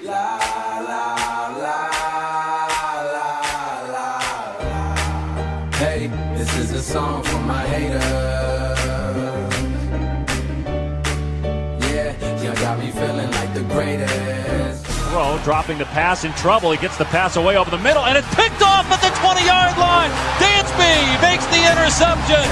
La, la, la, la, la, la. Hey, this is a song for my haters. Yeah, you got me feeling like the greatest. Rowe dropping the pass in trouble. He gets the pass away over the middle, and it's picked off at the 20-yard line. Dansby makes the interception.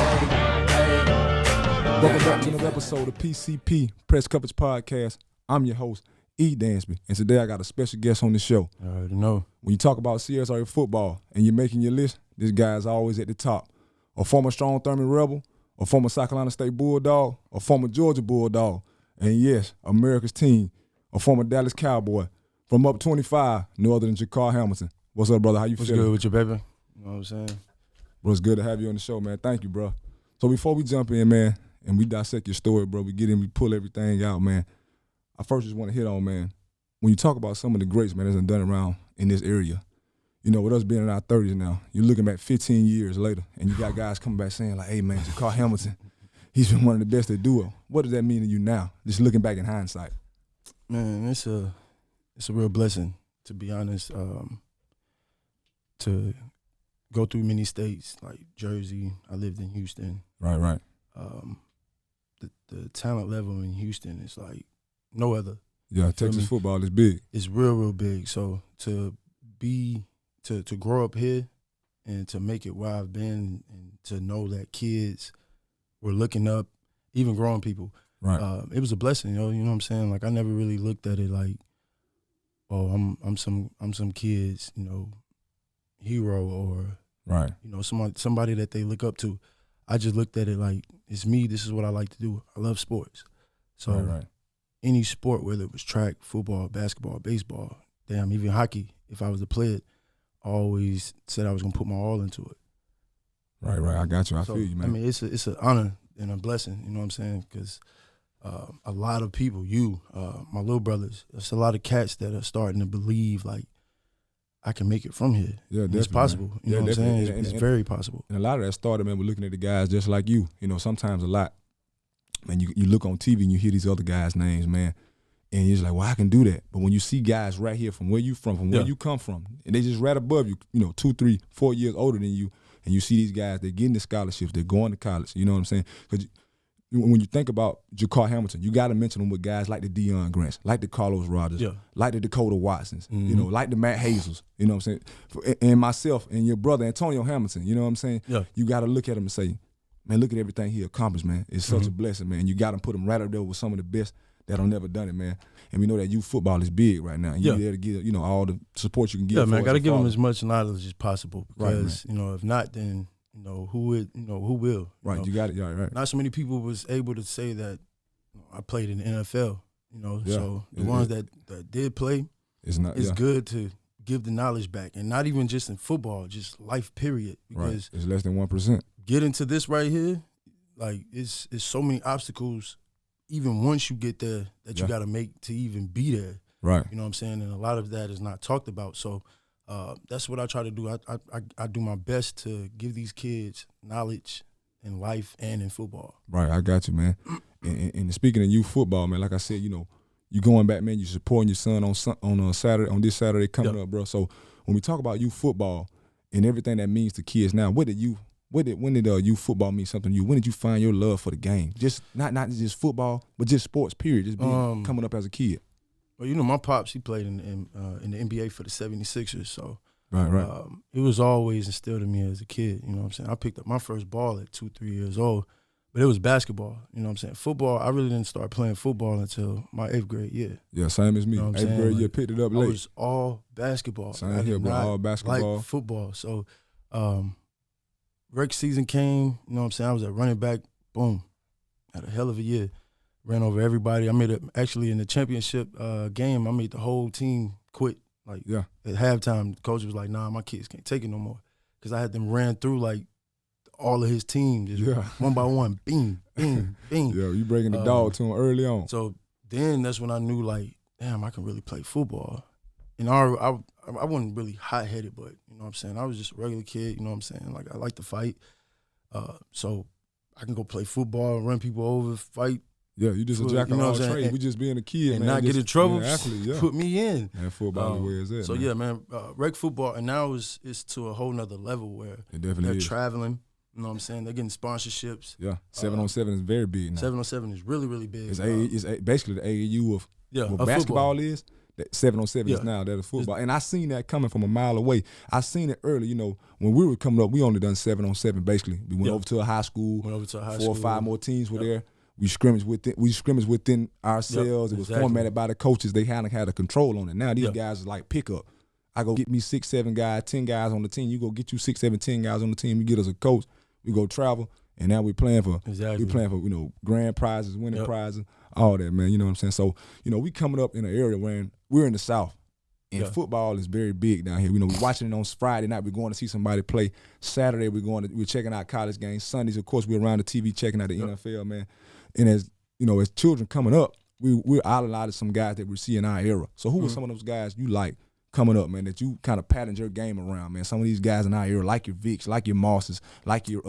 Welcome back to another episode of PCP, Press Coverage Podcast. I'm your host, E. Dansby, and today I got a special guest on the show. I already know. When you talk about CSRA football and you're making your list, this guy is always at the top. A former Strom Thurmond Rebel, a former South Carolina State Bulldog, a former Georgia Bulldog, and yes, America's team, a former Dallas Cowboy. From up 25, no other than Jakar Hamilton. What's up, brother? How you feeling? What's good with you, baby? You know what I'm saying? Bro, it's good to have you on the show, man. Thank you, bro. So before we jump in, man, and we dissect your story, bro, we get in, we pull everything out, man. I first just want to hit on, man, when you talk about some of the greats, man, that's done around in this area, you know, with us being in our 30s now, you're looking at 15 years later, and you got guys coming back saying, like, hey, man, Jakar Hamilton, he's been one of the best to do it. What does that mean to you now, just looking back in hindsight? Man, it's a real blessing, to be honest, to go through many states, like Jersey. I lived in Houston. Right. The talent level in Houston is like no other. Yeah, Texas football is big. It's real big. So to grow up here and to make it where I've been and to know that kids were looking up, even grown people, right? It was a blessing, you know what I'm saying? Like I never really looked at it like, oh, I'm some kid's, you know, hero or right, you know, somebody that they look up to. I just looked at it like, it's me, this is what I like to do. I love sports. So right. Any sport, whether it was track, football, basketball, baseball, damn, even hockey, if I was to play it, I always said I was going to put my all into it. Right, I got you. I feel you, man. I mean, it's an honor and a blessing, you know what I'm saying? Because a lot of people, my little brothers, there's a lot of cats that are starting to believe, like, I can make it from here. Yeah, definitely. It's possible. You know what I'm saying? It's very possible. And a lot of that started, man, with looking at the guys just like you. You know, sometimes a lot, man, you look on TV and you hear these other guys' names, man, and you're just like, well, I can do that. But when you see guys right here from where you from where you come from, and they just right above you, you know, 2, 3, 4 years older than you, and you see these guys, they're getting the scholarships, they're going to college, you know what I'm saying? Because when you think about Jakar Hamilton, you got to mention them with guys like the Deion Grants, like the Carlos Rogers, like the Dakota Watsons, you know, like the Matt Hazels, you know what I'm saying? And myself and your brother, Antonio Hamilton, you know what I'm saying? Yeah. You got to look at him and say, man, look at everything he accomplished, man. It's such a blessing, man. You got to put him right up there with some of the best that have never done it, man. And we know that youth football is big right now. And you're there to give, you know, all the support you can give. Yeah, man, I got to give him as much knowledge as possible because, right, you know, if not, then you know, who will? Right, you got it. Yeah, right. Not so many people was able to say that I played in the NFL, you know. Yeah. So the ones that did play, it's good to give the knowledge back. And not even just in football, just life period. Because it's less than 1%. Getting to this right here, like it's so many obstacles, even once you get there, that you got to make to even be there. Right. You know what I'm saying? And a lot of that is not talked about. So that's what I try to do. I do my best to give these kids knowledge in life and in football. Right, I got you, man. and speaking of youth football, man, like I said, you know, you going back, man. You supporting your son on Saturday, on this Saturday coming up, bro. So when we talk about youth football and everything that means to kids now, when did youth football mean something to you? When did you find your love for the game? Just not just football, but just sports. Period. Just being coming up as a kid. Well, you know, my pops, he played in the NBA for the 76ers, so right. It was always instilled in me as a kid, you know what I'm saying? I picked up my first ball at 2, 3 years old, but it was basketball, you know what I'm saying? Football, I really didn't start playing football until my 8th grade year. Yeah, same as me. You know 8th grade year, picked it up late. It was all basketball. Same here, bro, all basketball. Like football. So rec season came, you know what I'm saying? I was at running back, boom, had a hell of a year. Ran over everybody. I made it actually in the championship game. I made the whole team quit. Like at halftime, the coach was like, "Nah, my kids can't take it no more," because I had them ran through like all of his team, just one by one, bing, bing, bing. Yeah, you breaking the dog to him early on. So then that's when I knew, like, damn, I can really play football. And I wasn't really hot headed, but you know what I'm saying. I was just a regular kid. You know what I'm saying. Like I like to fight, so I can go play football, run people over, fight. Yeah, you just a jack of all trades. We just being a kid, and man. not get in trouble. Athlete, Put me in. And football the way it's at. So man. yeah, man, rec football, and now it's to a whole nother level where they're traveling. You know what I'm saying? They're getting sponsorships. Yeah, 7-on-7 is very big now. 7-on-7 is really, really big. It's basically the AAU of what basketball football is. That 7-on-7 is now that is football, and I seen that coming from a mile away. I seen it early. You know, when we were coming up, we only done 7-on-7 basically. We went over to a high school. 4 or 5 more teams were there. We scrimmaged within ourselves. It was formatted by the coaches. They had a control on it. Now these guys is like pickup. I go get me 6, 7 guys, 10 guys on the team. You go get you 6, 7, 10 guys on the team. You get us a coach. We go travel, and now we're playing for grand prizes, winning prizes, all that, man. You know what I'm saying? So we coming up in an area where we're in the South, and football is very big down here. We're watching it on Friday night. We're going to see somebody play. Saturday we're checking out college games. Sundays, of course, we're around the TV checking out the NFL, man. And as children coming up, we're idolizing some guys that we see in our era. So who were some of those guys you like coming up, man, that you kind of patterned your game around, man? Some of these guys in our era, like your Vicks, like your Mosses, like your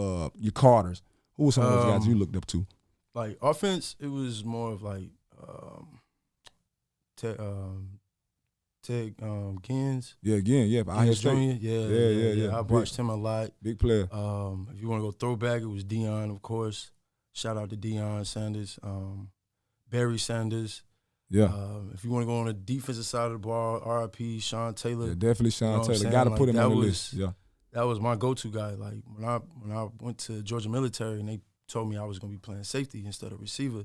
Carters. Who were some of those guys you looked up to? Like offense, it was more of like Ted Gins. Yeah, Ohio State. Yeah. I watched him a lot. Big player. If you want to go throwback, it was Deion, of course. Shout out to Deion Sanders, Barry Sanders. Yeah. If you want to go on the defensive side of the ball, R.I.P. Sean Taylor. Yeah, definitely Sean Taylor. Got to put him on the list. Yeah. That was my go-to guy. Like when I went to Georgia Military and they told me I was going to be playing safety instead of receiver,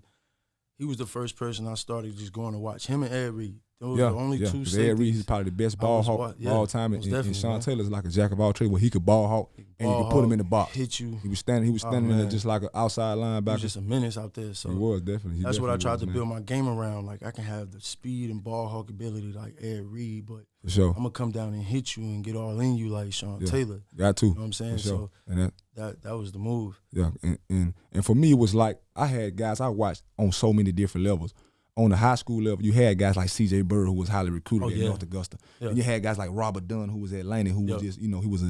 he was the first person I started just going to watch. Him and Ed Reed. Those were the only two safeties. Ed Reed, he's probably the best ball hawk all time. And Sean Taylor's like a jack of all trades where he could ball hawk and you could put him in the box. Hit you. He was standing in there just like an outside linebacker. He was just a menace out there. So he was definitely. That's what I tried to build my game around. Like I can have the speed and ball hawk ability like Ed Reed, but for sure. I'm gonna come down and hit you and get all in you like Sean Taylor. Got to. You know what I'm saying? For sure. So and that was the move. Yeah, and for me it was like I had guys I watched on so many different levels. On the high school level, you had guys like C.J. Bird, who was highly recruited at North Augusta. Yeah. And you had guys like Robert Dunn, who was at Laney, who was just, he was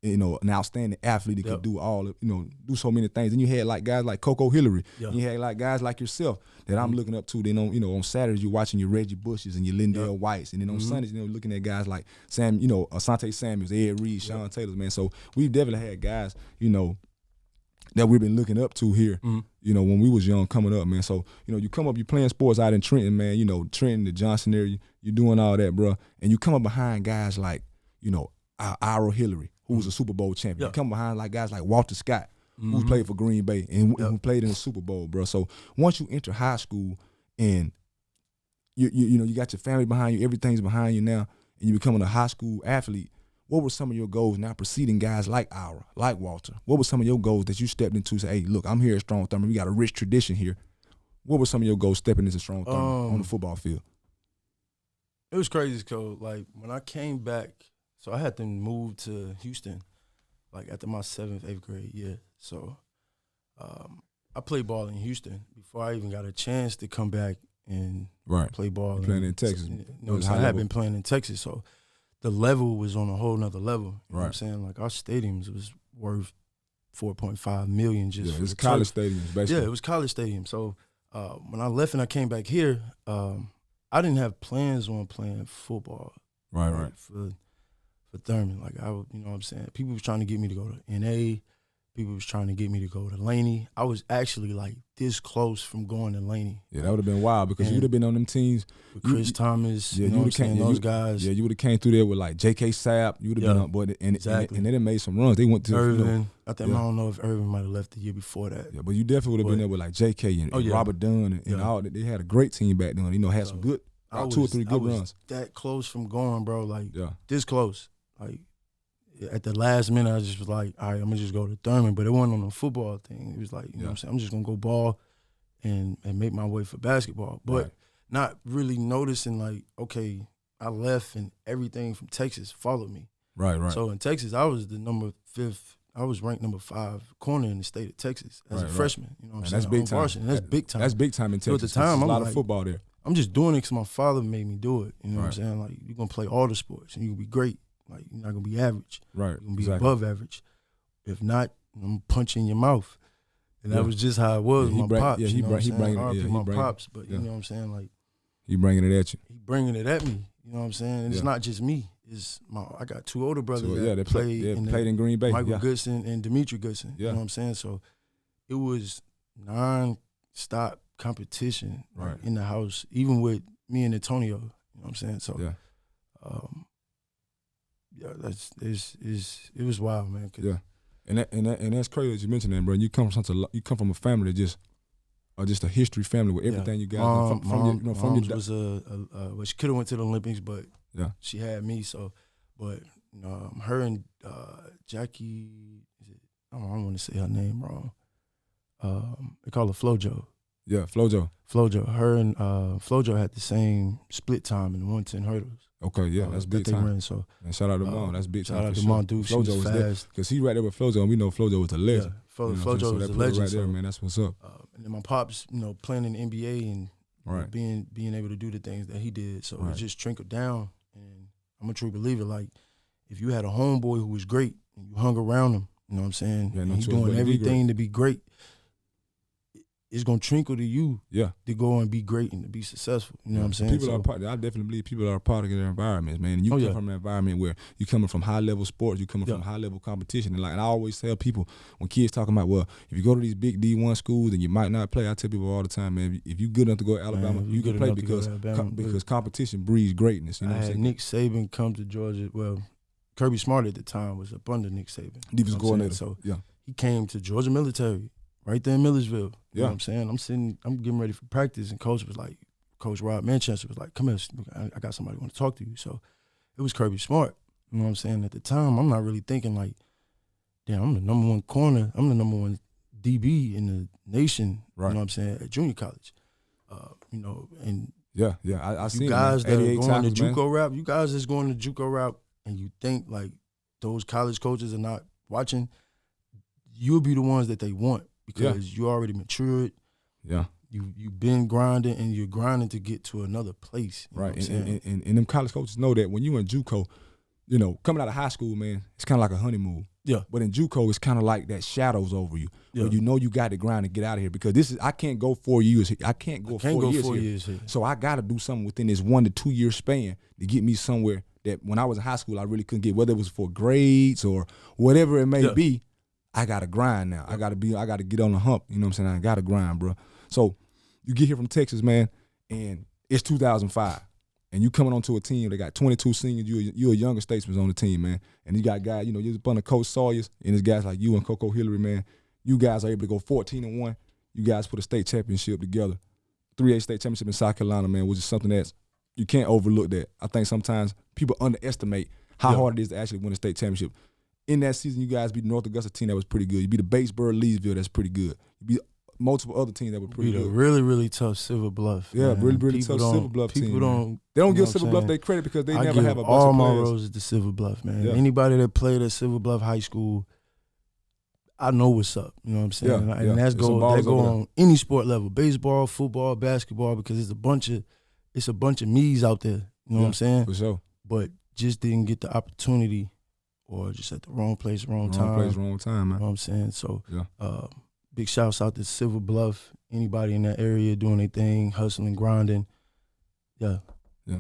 an outstanding athlete that could do do so many things. And you had like guys like Coco Hillary. Yeah. And you had like guys like yourself that I'm looking up to. Then on Saturdays you're watching your Reggie Bushes and your Lindell Whites, and then on Sundays looking at guys like Asante Samuels, Ed Reed, Sean Taylor, man. So we've definitely had guys, that we've been looking up to here, when we was young coming up, man. So, you come up, you playing sports out in Trenton, man, Trenton, the Johnson area, you doing all that, bro. And you come up behind guys like, Ira Hillary, who was a Super Bowl champion. You come behind like guys like Walter Scott, who played for Green Bay and who played in the Super Bowl, bro. So once you enter high school and you got your family behind you, everything's behind you now, and you becoming a high school athlete, what were some of your goals now preceding guys like Ira, like Walter? What were some of your goals that you stepped into? Say, hey, look, I'm here at Strom Thurmond. We got a rich tradition here. What were some of your goals stepping into Strom Thurmond on the football field? It was crazy, Cole. Like, when I came back, so I had to move to Houston, like, after my 7th, 8th grade year. So I played ball in Houston before I even got a chance to come back and play ball. Playing in Texas. So I had been playing in Texas, so the level was on a whole nother level. You know what I'm saying? Like, our stadiums was worth $4.5 million just for it's college stadiums, basically. Yeah, it was college stadiums. So when I left and I came back here, I didn't have plans on playing football. Right. For Thurmond. Like, you know what I'm saying? People was trying to get me to go to NA. People was trying to get me to go to Laney. I was actually, like, this close from going to Laney. Yeah, that would have been wild because you would have been on them teams. With Chris Thomas, you know what I'm saying, those guys. Yeah, you would have came through there with, like, J.K. Sapp. You would have been on, boy, and they done made some runs. They went to Irvin. I don't know if Irvin might have left the year before that. Yeah, but you definitely would have been there with, like, J.K. and Robert Dunn and all that. They had a great team back then. Had some good, 2 or 3 good runs. That close from going, bro. Like, this close. Like, at the last minute, I just was like, all right, I'm going to just go to Thurmond. But it wasn't on the football thing. It was like, you know what I'm saying? I'm just going to go ball and make my way for basketball. But not really noticing, like, okay, I left and everything from Texas followed me. Right. So in Texas, I was I was ranked number 5 corner in the state of Texas as a freshman. You know what I'm saying? That's big time. Varsity, that's big time. That's big time in Texas. So at the time, there's a lot of football there. I'm just doing it because my father made me do it. You know what I'm saying? Like, you're going to play all the sports and you're going to be great. Like, you're not going to be average. Right. You're going to be above average. If not, I'm punching your mouth. And that was just how it was with my pops. Yeah, he bringing my pops, but you know what I'm saying? Like, he bringing it at you. He bringing it at me. You know what I'm saying? And it's not just me. I got two older brothers that played in Green Bay. Michael Goodson and Dimitri Goodson. Yeah. You know what I'm saying? So it was non-stop competition in the house, even with me and Antonio. You know what I'm saying? So it was wild, man. Yeah. And that's crazy that you mentioned that, bro. You come from a family that just a history family with everything you got. Mom was she could have went to the Olympics, but she had me. So, but her and Jackie, I don't want to say her name wrong. They call her FloJo. Yeah, FloJo. Her and FloJo had the same split time in the 110 hurdles. Okay, yeah, that's big time. Ran, so, and shout out to Mom, that's big time. Shout out to Mom, dude. FloJo was fast. Because he right there with FloJo, and we know FloJo was a legend. Yeah, FloJo was a legend. Right there, man. That's what's up. And then my pops, playing in the NBA and being able to do the things that he did. So it just trickled down. And I'm a true believer. Like, if you had a homeboy who was great and you hung around him, you know what I'm saying? Yeah, and he's doing everything to be great. It's gonna trickle to you, to go and be great and to be successful. You know what I'm saying? People are part. I definitely believe people are a part of their environments, man. And you come from an environment where you coming from high level sports, you coming from high level competition, and I always tell people when kids talking about, well, if you go to these big D1 schools and you might not play, I tell people all the time, man, if you good enough to go to Alabama, you can play because competition breeds greatness. You know what I'm saying? Nick Saban come to Georgia. Well, Kirby Smart at the time was up under Nick Saban. Defensive coordinator. So he came to Georgia military. Right there in Millersville. You know what I'm saying? I'm getting ready for practice, and Coach Rob Manchester was like, come here, I got somebody who want to talk to you. So it was Kirby Smart. You know what I'm saying? At the time, I'm not really thinking like, damn, I'm the number one corner. I'm the number one DB in the nation, you know what I'm saying, at junior college. And I see you guys that are going the JUCO route, you guys that's going the JUCO route, and you think like those college coaches are not watching, you'll be the ones that they want. Because you already matured. Yeah. You've been grinding, and you're grinding to get to another place. Right. And them college coaches know that when you in JUCO, coming out of high school, man, it's kind of like a honeymoon. Yeah. But in JUCO, it's kind of like that shadows over you. Yeah. Where you got to grind and get out of here. Because I can't go 4 years here. I can't go 4 years here. So I got to do something within this 1 to 2 year span to get me somewhere that when I was in high school, I really couldn't get, whether it was for grades or whatever it may be. I gotta grind now. I gotta get on the hump. You know what I'm saying? I gotta grind, bro. So you get here from Texas, man, and it's 2005, and you coming onto a team that got 22 seniors. You're a younger statesman on the team, man, and you got guys. You're up under Coach Sawyers, and there's guys like you and Coco Hillary, man. You guys are able to go 14-1. You guys put a state championship together, 3A state championship in South Carolina, man, which is something that's you can't overlook. That I think sometimes people underestimate how hard it is to actually win a state championship. In that season, you guys beat the North Augusta team that was pretty good. You beat the Batesboro, Leesville, that's pretty good. You beat multiple other teams that were pretty good. A really, really tough Silver Bluff. Yeah, man. really tough Silver Bluff team. They don't give Silver Bluff their credit because they never have a bunch of players. all my roses to Silver Bluff, man. Yeah. Anybody that played at Silver Bluff High School, I know what's up. You know what I'm saying? Yeah, and that go on any sport level, baseball, football, basketball, because it's a bunch of me's out there. You know what I'm saying? For sure. But just didn't get the opportunity. Or just at the wrong place, wrong time. Wrong place, wrong time, man. You know what I'm saying? So, big shouts out to Silver Bluff, anybody in that area doing their thing, hustling, grinding. Yeah.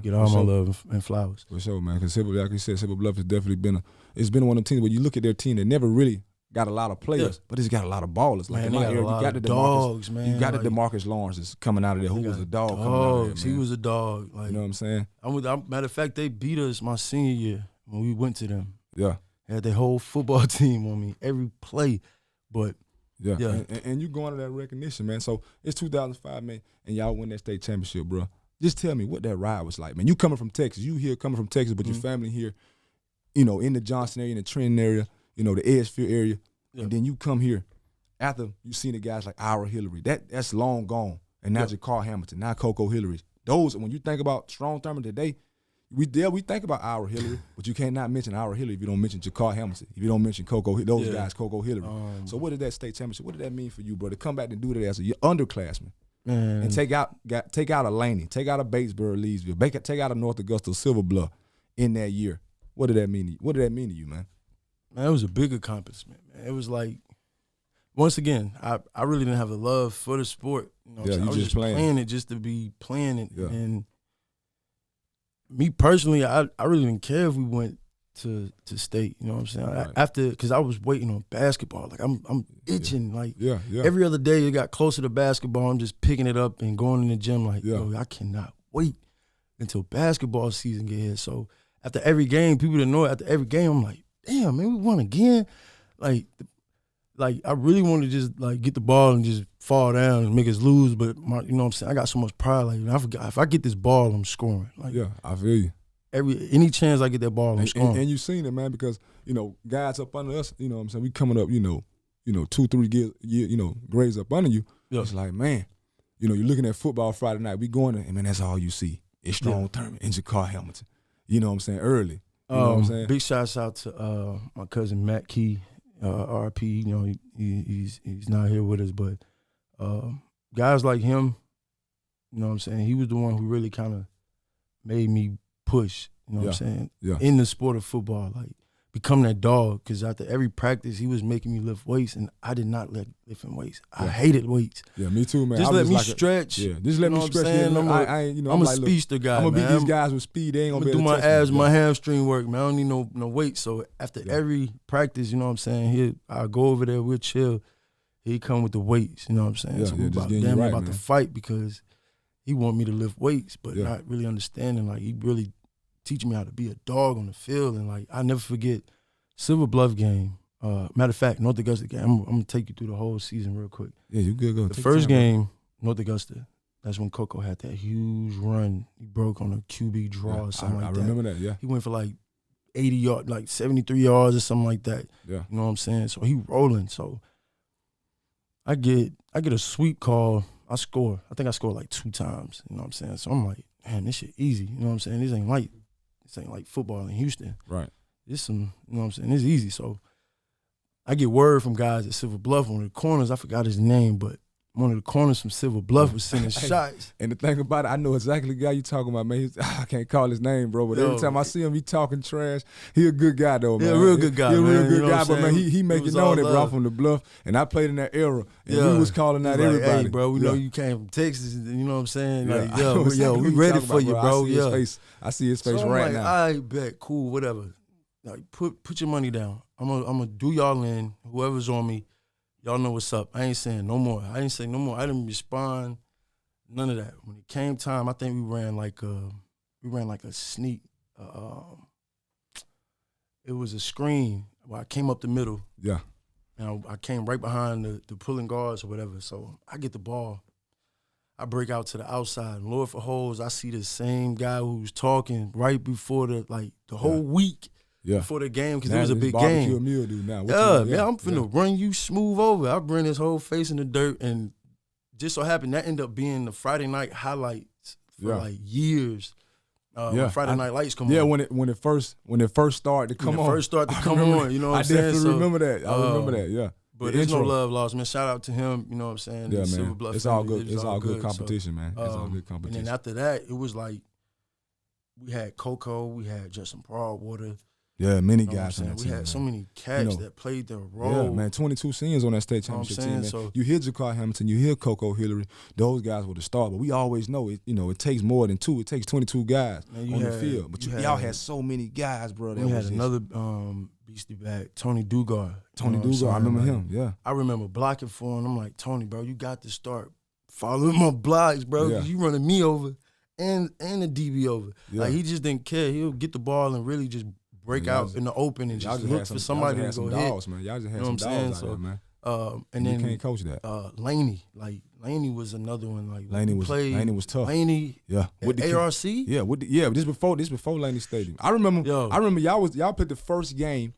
Get all my love and flowers. For sure, man. Because like you said, Silver Bluff has definitely been one of them teams where you look at their team that never really got a lot of players, but it's got a lot of ballers. Like man, you got the dogs, man. You got the DeMarcus Lawrence that's coming out of there, who was a dog coming out of there, man. He was a dog. Like, you know what I'm saying? Matter of fact, they beat us my senior year when we went to them. Yeah. Had their whole football team on me, every play. But, And you going to that recognition, man. So it's 2005, man, and y'all win that state championship, bro. Just tell me what that ride was like, man. You coming from Texas. You here coming from Texas, but your family here, in the Johnson area, in the Trenton area, the Edgefield area. Yeah. And then you come here after you seen the guys like Ira Hillary. That's long gone. And now Jakar Hamilton, now Coco Hillary. Those, when you think about Strom Thurmond today, we think about Ira Hillary, but you cannot mention Ira Hillary if you don't mention Jakar Hamilton, if you don't mention those guys, Coco Hillary. So what did that state championship, what did that mean for you, bro, to come back and do that as an underclassman? Man. And take out a Laney, take out a Batesboro, Leesville, take out a North Augusta, Silver Bluff in that year. What did that mean to you? What did that mean to you, man? Man, it was a big accomplishment, man. It was like once again, I really didn't have the love for the sport. You know, Yeah, I was just playing it just to be playing it. Yeah. And me personally, I really didn't care if we went to state. You know what I'm saying? Right. After, because I was waiting on basketball. Like I'm itching. Like every other day, it got closer to basketball. I'm just picking it up and going in the gym. Like yo, I cannot wait until basketball season get here. So after every game, people didn't know it. After every game, I'm like, damn, man, we won again. Like I really want to just like get the ball and just fall down and make us lose, but you know what I'm saying? I got so much pride. Like if I get this ball, I'm scoring. Like I feel you. Any chance I get that ball, I'm scoring. And you seen it, man, because you know guys up under us. You know what I'm saying? We coming up, you know 2-3 year, grades up under you. Yeah. It's like, man, you know, you're looking at football Friday night. We going there, and man, that's all you see. It's Strom Thurmond and Jakar Hamilton. You know what I'm saying? Early. You know what I'm saying? Big shouts out to my cousin Matt Key. RP, you know, he's not here with us, but guys like him, you know what I'm saying, he was the one who really kind of made me push, you know what I'm saying, in the sport of football, like become that dog, because after every practice, he was making me lift weights, and I did not like lifting weights. I hated weights. Yeah, me too, man. Just let me stretch. Just let me stretch. I'm a speedster guy, I'm man. gonna beat these guys with speed. They ain't gonna be able to do my touch abs, me, my hamstring work, man. I don't need no weight. So after every practice, you know what I'm saying, I'll go over there, we'll chill. He come with the weights, you know what I'm saying? So we're about to fight because he want me to lift weights, but not really understanding. Like, he really teaching me how to be a dog on the field. And, like, I never forget Silver Bluff game. Matter of fact, North Augusta game. I'm going to take you through the whole season real quick. Yeah, you good. Go. The first game, North Augusta, that's when Coco had that huge run. He broke on a QB draw or something like that. I remember that, yeah. He went for, like, 80 yards, like 73 yards or something like that. Yeah. You know what I'm saying? So he rolling. So I get a sweep call. I score. I think I scored like 2 times. You know what I'm saying? So I'm like, man, this shit easy. You know what I'm saying? This ain't like football in Houston. Right. This some, you know what I'm saying? It's easy. So I get word from guys at Silver Bluff, one of the corners. I forgot his name, but one of the corners from Silver Bluff was sending shots. And the thing about it, I know exactly the guy you talking about, man. I can't call his name, bro, but every time I see him, he talking trash. He a good guy, though, man. Yeah, real good guy, man. He a real good guy, but, man, he make it known that, bro, from the Bluff. And I played in that era, and we was calling out everybody. Hey, bro, we know you came from Texas, you know what I'm saying? Like, yo, we ready for you, bro. I see his face right now. I bet, cool, whatever. Like, put your money down. I'm gonna do y'all in. Whoever's on me, y'all know what's up. I ain't saying no more. I didn't say no more. I didn't respond. None of that. When it came time, I think we ran like a sneak. It was a screen where I came up the middle. Yeah. And I came right behind the pulling guards or whatever. So I get the ball. I break out to the outside. And Lord for holes, I see the same guy who was talking right before the whole week. Yeah. Before the game, because it was a big game. Meal dude now. I'm finna run you smooth over. I bring his whole face in the dirt, and just so happened that ended up being the Friday night highlights for like years. When Friday Night Lights come on. Yeah, when it first started to come on. You know what I'm saying? I definitely remember that. I remember that. Yeah. But there's no love lost, man. Shout out to him. You know what I'm saying? Yeah, man. Silver Bluff it's all good. It's all good competition, man. It's all good competition. And then after that, it was like we had Coco, we had Justin Broadwater. Yeah, many guys on that team. We had so many cats that played their role. Yeah, man, 22 seniors on that state championship team. Man. So, you hear Jakar Hamilton, you hear Coco Hillary, those guys were the star. But we always know it. You know, it takes more than 2. It takes 22 guys on the field. But y'all had so many guys, bro. We had another beastie back, Tony Dugard. I remember him. Yeah, I remember blocking for him. I'm like, Tony, bro, you got to start following my blocks, bro, because you running me over and the DB over. Yeah. Like, he just didn't care. He'll get the ball and really just break out in the open and just look for somebody to go hit. Man. Y'all just had some dogs out there, man. And then you can't coach that. Laney was another one. Like Laney was tough. Laney, with the ARC. This before Laney Stadium. I remember y'all played the first game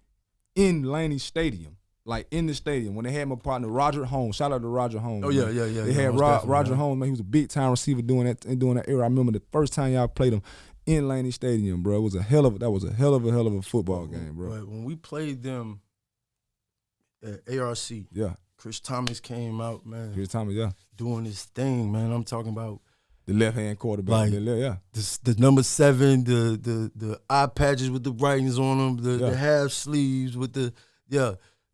in Laney Stadium, like in the stadium when they had my partner Roger Holmes. Shout out to Roger Holmes. Oh yeah. They had Roger Holmes, man. He was a big time receiver during that era. I remember the first time y'all played him in Laney Stadium, bro. It was a hell of a football game, bro. But when we played them at ARC, Chris Thomas came out, man. Chris Thomas, doing his thing, man. I'm talking about the left-hand quarterback. The number 7, the eye patches with the writings on them, the half sleeves with the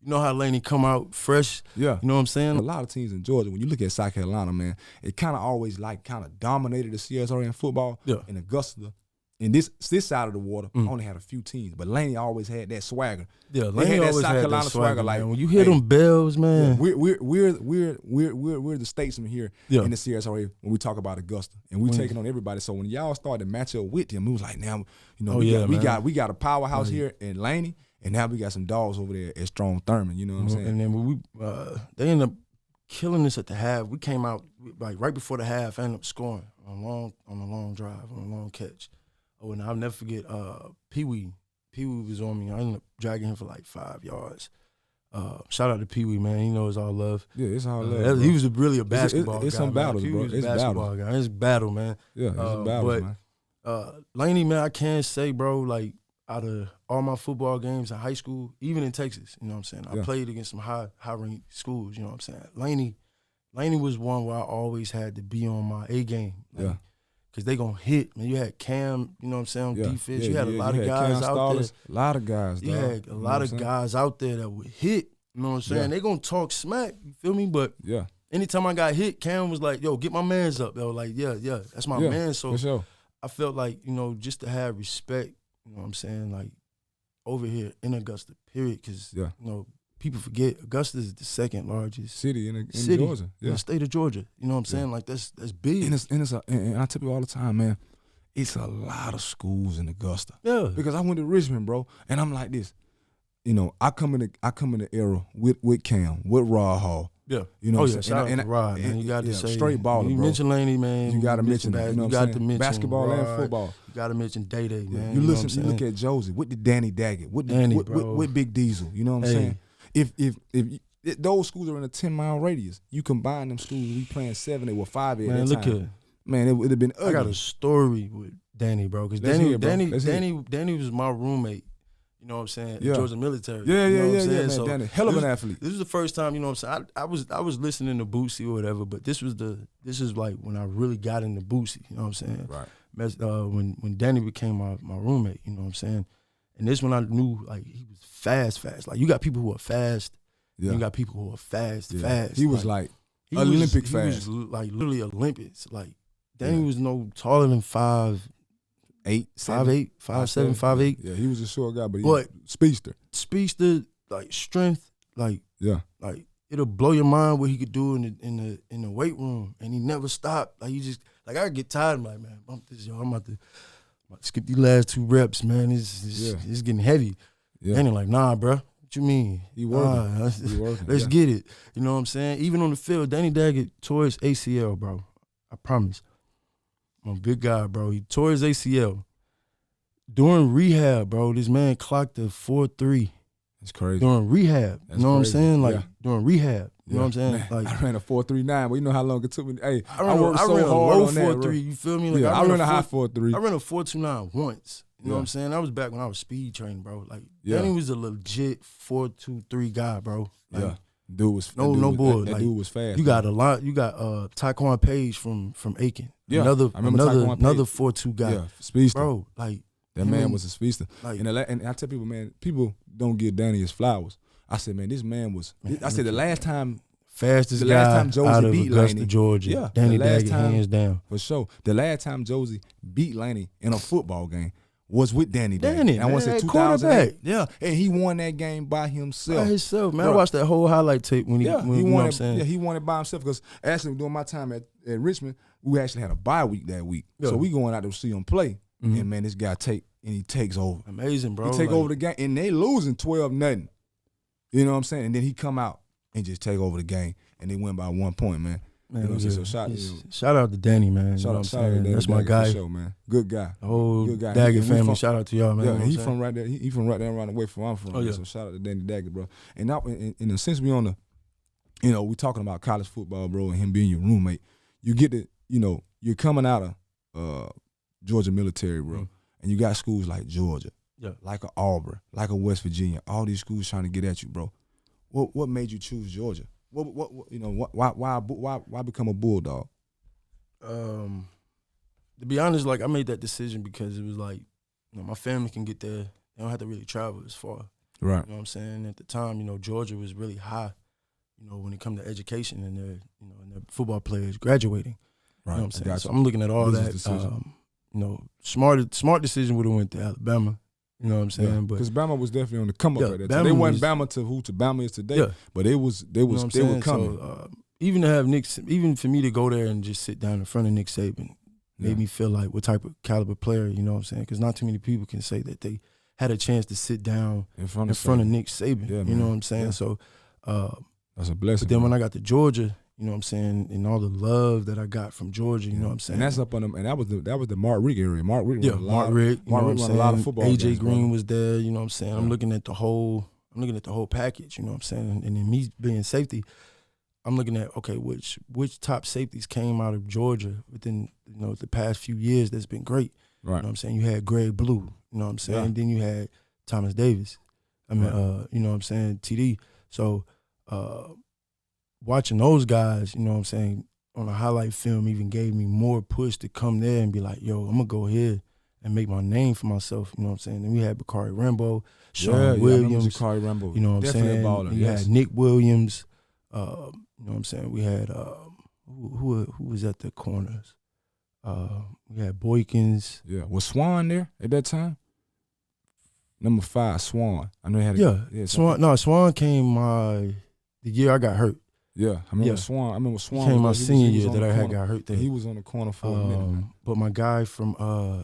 You know how Laney come out fresh? Yeah. You know what I'm saying? A lot of teams in Georgia, when you look at South Carolina, man, it kind of always dominated the CSRA in football. Yeah. In Augusta, in this side of the water, only had a few teams, but Laney always had that swagger. Yeah, They Laney had that always South had Carolina that swagger. like, man. When you hear them bells, man. Yeah, we're the statesmen here in the CSRA when we talk about Augusta, and we taking on everybody. So when y'all started to match up with them, it was like, now, we got a powerhouse here in Laney, and now we got some dogs over there at Strom Thurmond. You know what I'm saying? And then when they ended up killing us at the half. We came out like right before the half. I ended up scoring on a long drive, on a long catch. Oh, and I'll never forget Pee Wee. Pee Wee was on me. I ended up dragging him for like 5 yards. Shout out to Pee Wee, man. He knows all love. Yeah, it's all love. He was really a basketball guy. It's some battles, bro. It's basketball guy. It's battle, man. Yeah, it's a battle, man. Laney, man, I can't say, bro, like out of all my football games in high school, even in Texas, you know what I'm saying? I played against some high-ranked schools, you know what I'm saying? Laney was one where I always had to be on my A game. Like, because they going to hit. Man, you had Cam, you know what I'm saying, on defense. You had a lot of guys out there. A lot of guys, You had a lot of guys out there that would hit. You know what I'm saying? They going to talk smack, you feel me? But anytime I got hit, Cam was like, yo, get my mans up. They were like, yeah, that's my man. So for sure. I felt like, you know, just to have respect, you know what I'm saying, like over here in Augusta, period, because, you know, people forget Augusta is the second largest city in Georgia, in the state of Georgia. You know what I'm saying? Like that's big. And I tell people all the time, man, it's a lot of schools in Augusta. Yeah. Because I went to Richmond, bro, and I'm like this. You know, I come in the era with Cam, with Rod Hall. Yeah. You know, shout out to Rod, man. You got to say straight baller, you bro. mention Laney, man. You got to mention that. You know what I'm saying? Basketball Rod, and football. You got to mention Day, man. You look at Josie with the Danny Daggett, with Big Diesel. You know what I'm saying? If those schools are in a 10-mile radius, you combine them schools, we playing 7, or 5 at that time. Look man, it would have been ugly. I got a story with Danny, bro, because Danny was my roommate. You know what I'm saying? In Georgia military. Yeah, you know what I'm man. So Danny, hell of an athlete. This was the first time, you know what I'm saying? I was listening to Bootsy or whatever, but this is like when I really got into Bootsy. You know what I'm saying? Right. When Danny became my roommate, you know what I'm saying? And this when I knew like he was fast. Like you got people who are fast. You got people who are fast. He was like Olympic fast. He was like literally Olympics. Like Danny was no taller than 5'8", 5'7", 5'8". Yeah, he was a short guy, but speedster. Speedster, like strength, like it'll blow your mind what he could do in the weight room, and he never stopped. Like he just like I get tired. I'm like, man, bump this, yo. I'm about to skip these last 2 reps, man. It's getting heavy. Yeah. And they're like, nah, bro. What you mean? He working. Let's get it. You know what I'm saying? Even on the field, Danny Daggett tore his ACL, bro. I promise. I'm a big guy, bro. He tore his ACL. During rehab, bro, this man clocked a 4.3. That's crazy. During rehab. That's you know crazy. what I'm saying? Like during rehab. You know what I'm saying? Man, like I ran a 4.39, but you know how long it took me. Hey, I worked so hard low on that, 4.3. You feel me? Like I ran a high 4.3. I ran a 4.29 once. You know what I'm saying? That was back when I was speed training, bro. Like Danny was a legit 4.23 guy, bro. Like, dude was no bull. That like, dude was fast. You got a lot. You got Taekwon Page from Aiken. Yeah, another 4.2 guy. Yeah, speedster. Bro, like that man was a speedster. Like, and I tell people, man, people don't give Danny his flowers. I said, man, this man was. I said the last time. Fastest guy Josie out of beat Augusta, Laney, Georgia. Danny Daggett, hands down. For sure. The last time Josie beat Laney in a football game was with Danny Daggett. Danny, I want to say 2008. Yeah, and he won that game by himself. By himself, man. Bro. I watched that whole highlight tape when he won it. You know what I'm saying? Yeah, he won it by himself because actually during my time at Richmond, we actually had a bye week that week. Yeah. So we going out to see him play. Mm-hmm. And man, this guy he takes over. Amazing, bro. He take over the game and they losing 12-0. You know what I'm saying? And then he come out and just take over the game. And they win by 1 point, man. Man, you know what I'm saying? So shout out to Danny, man. Shout out to Danny. That's my guy. For sure, man. Good guy. The whole good guy. Daggett family. Shout out to y'all, man. Yeah, he from right there. He from right there around the way from where I'm from. Oh, yeah. So shout out to Danny Daggett, bro. And now, in a sense, we on the, you know, we talking about college football, bro, and him being your roommate. You get to, you know, you're coming out of Georgia military, bro, and you got schools like Georgia, like a Auburn, like a West Virginia. All these schools trying to get at you, bro. What made you choose Georgia? What you know? Why become a Bulldog? To be honest, like I made that decision because it was like, you know, my family can get there. They don't have to really travel as far. Right. You know what I'm saying? At the time, you know, Georgia was really high, you know, when it comes to education and their, you know, and their football players graduating. Right. You know what I'm saying? So I'm looking at all that. You know, smart decision would have went to Alabama. You know what I'm saying? Because Bama was definitely on the come up at that Bama time. They wasn't Bama to who to Bama is today, but they were coming. So, even to have even for me to go there and just sit down in front of Nick Saban made me feel like what type of caliber player, you know what I'm saying? Because not too many people can say that they had a chance to sit down in front of Nick Saban. Yeah, you know what I'm saying? Yeah. So that's a blessing. But then when I got to Georgia, you know what I'm saying, and all the love that I got from Georgia, you know what I'm saying? And that's up on them, and that was the Mark Rick area. Mark Rick, Mark Rick, you know what I'm saying? A lot of football. AJ Green was there, you know what I'm saying? I'm looking at the whole package, you know what I'm saying? And then me being safety, I'm looking at, okay, which top safeties came out of Georgia within, you know, the past few years that's been great. Right. You know what I'm saying? You had Greg Blue, you know what I'm saying? Yeah. And then you had Thomas Davis. I mean, you know what I'm saying, TD. So watching those guys, you know what I'm saying, on a highlight film even gave me more push to come there and be like, yo, I'm going to go here and make my name for myself, you know what I'm saying? And we had Bakari Rambo, Sean Williams. Bakari Rambo. You know what I'm saying? Baller, you had Nick Williams. You know what I'm saying? We had, who was at the corners? We had Boykins. Yeah. Was Swan there at that time? Number 5, Swan. I know he had Swan. No, Swan came the year I got hurt. Yeah, I remember Swan. He came my senior year that I got hurt there. He was on the corner for a minute. But my guy from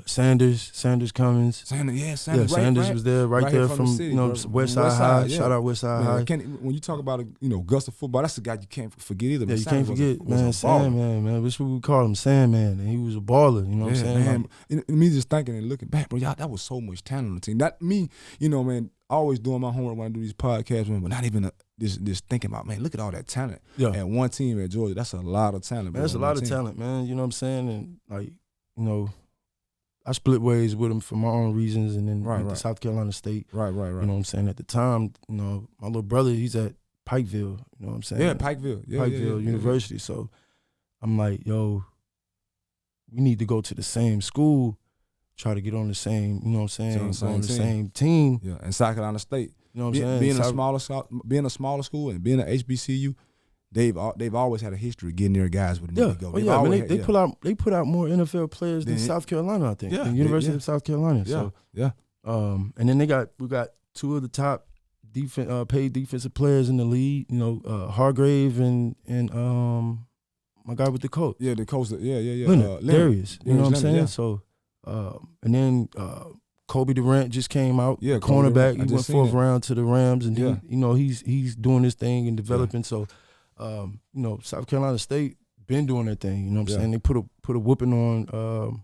Sanders Cummins. Sanders. Sanders was there right there from the city, you know, West Side High. Yeah. Shout out West Side High. When you talk about Augusta football, that's the guy you can't forget either. Yeah, you can't forget, man. Sandman, man. That's what we call him, Sandman, and he was a baller. You know what I'm saying? Man. Like, me just thinking and looking back, bro, y'all, that was so much talent on the team. That me, you know, man. Always doing my homework when I do these podcasts, man, but not even this thinking about, man, look at all that talent. Yeah. And one team at Georgia, that's a lot of talent. Man, that's a lot of talent, man. You know what I'm saying? And, like, you know, I split ways with him for my own reasons, and then went to South Carolina State. Right. You know what I'm saying? At the time, you know, my little brother, he's at Pikeville. You know what I'm saying? Yeah, Pikeville. Pikeville University. Yeah. So I'm like, yo, we need to go to the same school. Try to get on the same, you know what I'm saying, on the same team. Yeah, and South Carolina State. You know what I'm saying? Being a smaller school and being an HBCU, they've always had a history of getting their guys where they need to go. They put out more NFL players than South Carolina, I think. Yeah, the University of South Carolina. Yeah. And then we got 2 of the top paid defensive players in the league. You know, Hargrave and my guy with the coat. Yeah, the coach. Yeah. Darius. You know what I'm saying? Yeah. So. And then Kobe Durant just came out, cornerback. He went 4th round to the Rams, and he, you know, he's doing his thing and developing. So, you know, South Carolina State been doing their thing. You know what I'm saying? They put a whooping on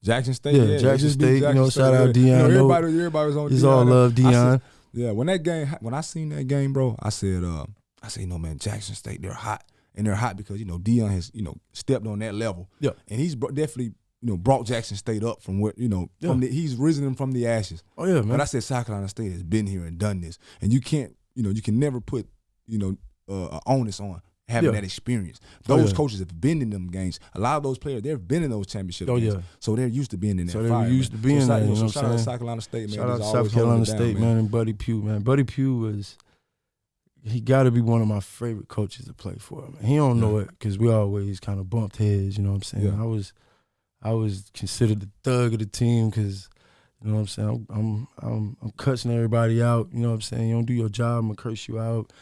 Jackson State. Yeah, Jackson State. You know, shout out Deion. You know, everybody was on. He's all love Deion. When I seen that game, bro, I said, no, man, Jackson State, they're hot, and they're hot because, you know, Deion has, you know, stepped on that level. Yeah, and he's definitely, you know, brought Jackson State up from where, you know, he's risen them from the ashes. Oh, yeah, man. But I said South Carolina State has been here and done this. And you can't, you know, you can never put, you know, an onus on having that experience. Those coaches have been in them games. A lot of those players, they've been in those championship games. Yeah. So they're used to being in that fire. So they're used to being there, you know what I'm saying? Shout out to South Carolina State, man. Shout out to South Carolina State, man, and Buddy Pugh, man. Buddy Pugh he got to be one of my favorite coaches to play for, man. He don't know it because we always kind of bumped heads, you know what I'm saying? Yeah. I was considered the thug of the team because, you know what I'm saying, I'm cussing everybody out, you know what I'm saying? You don't do your job, I'm going to curse you out.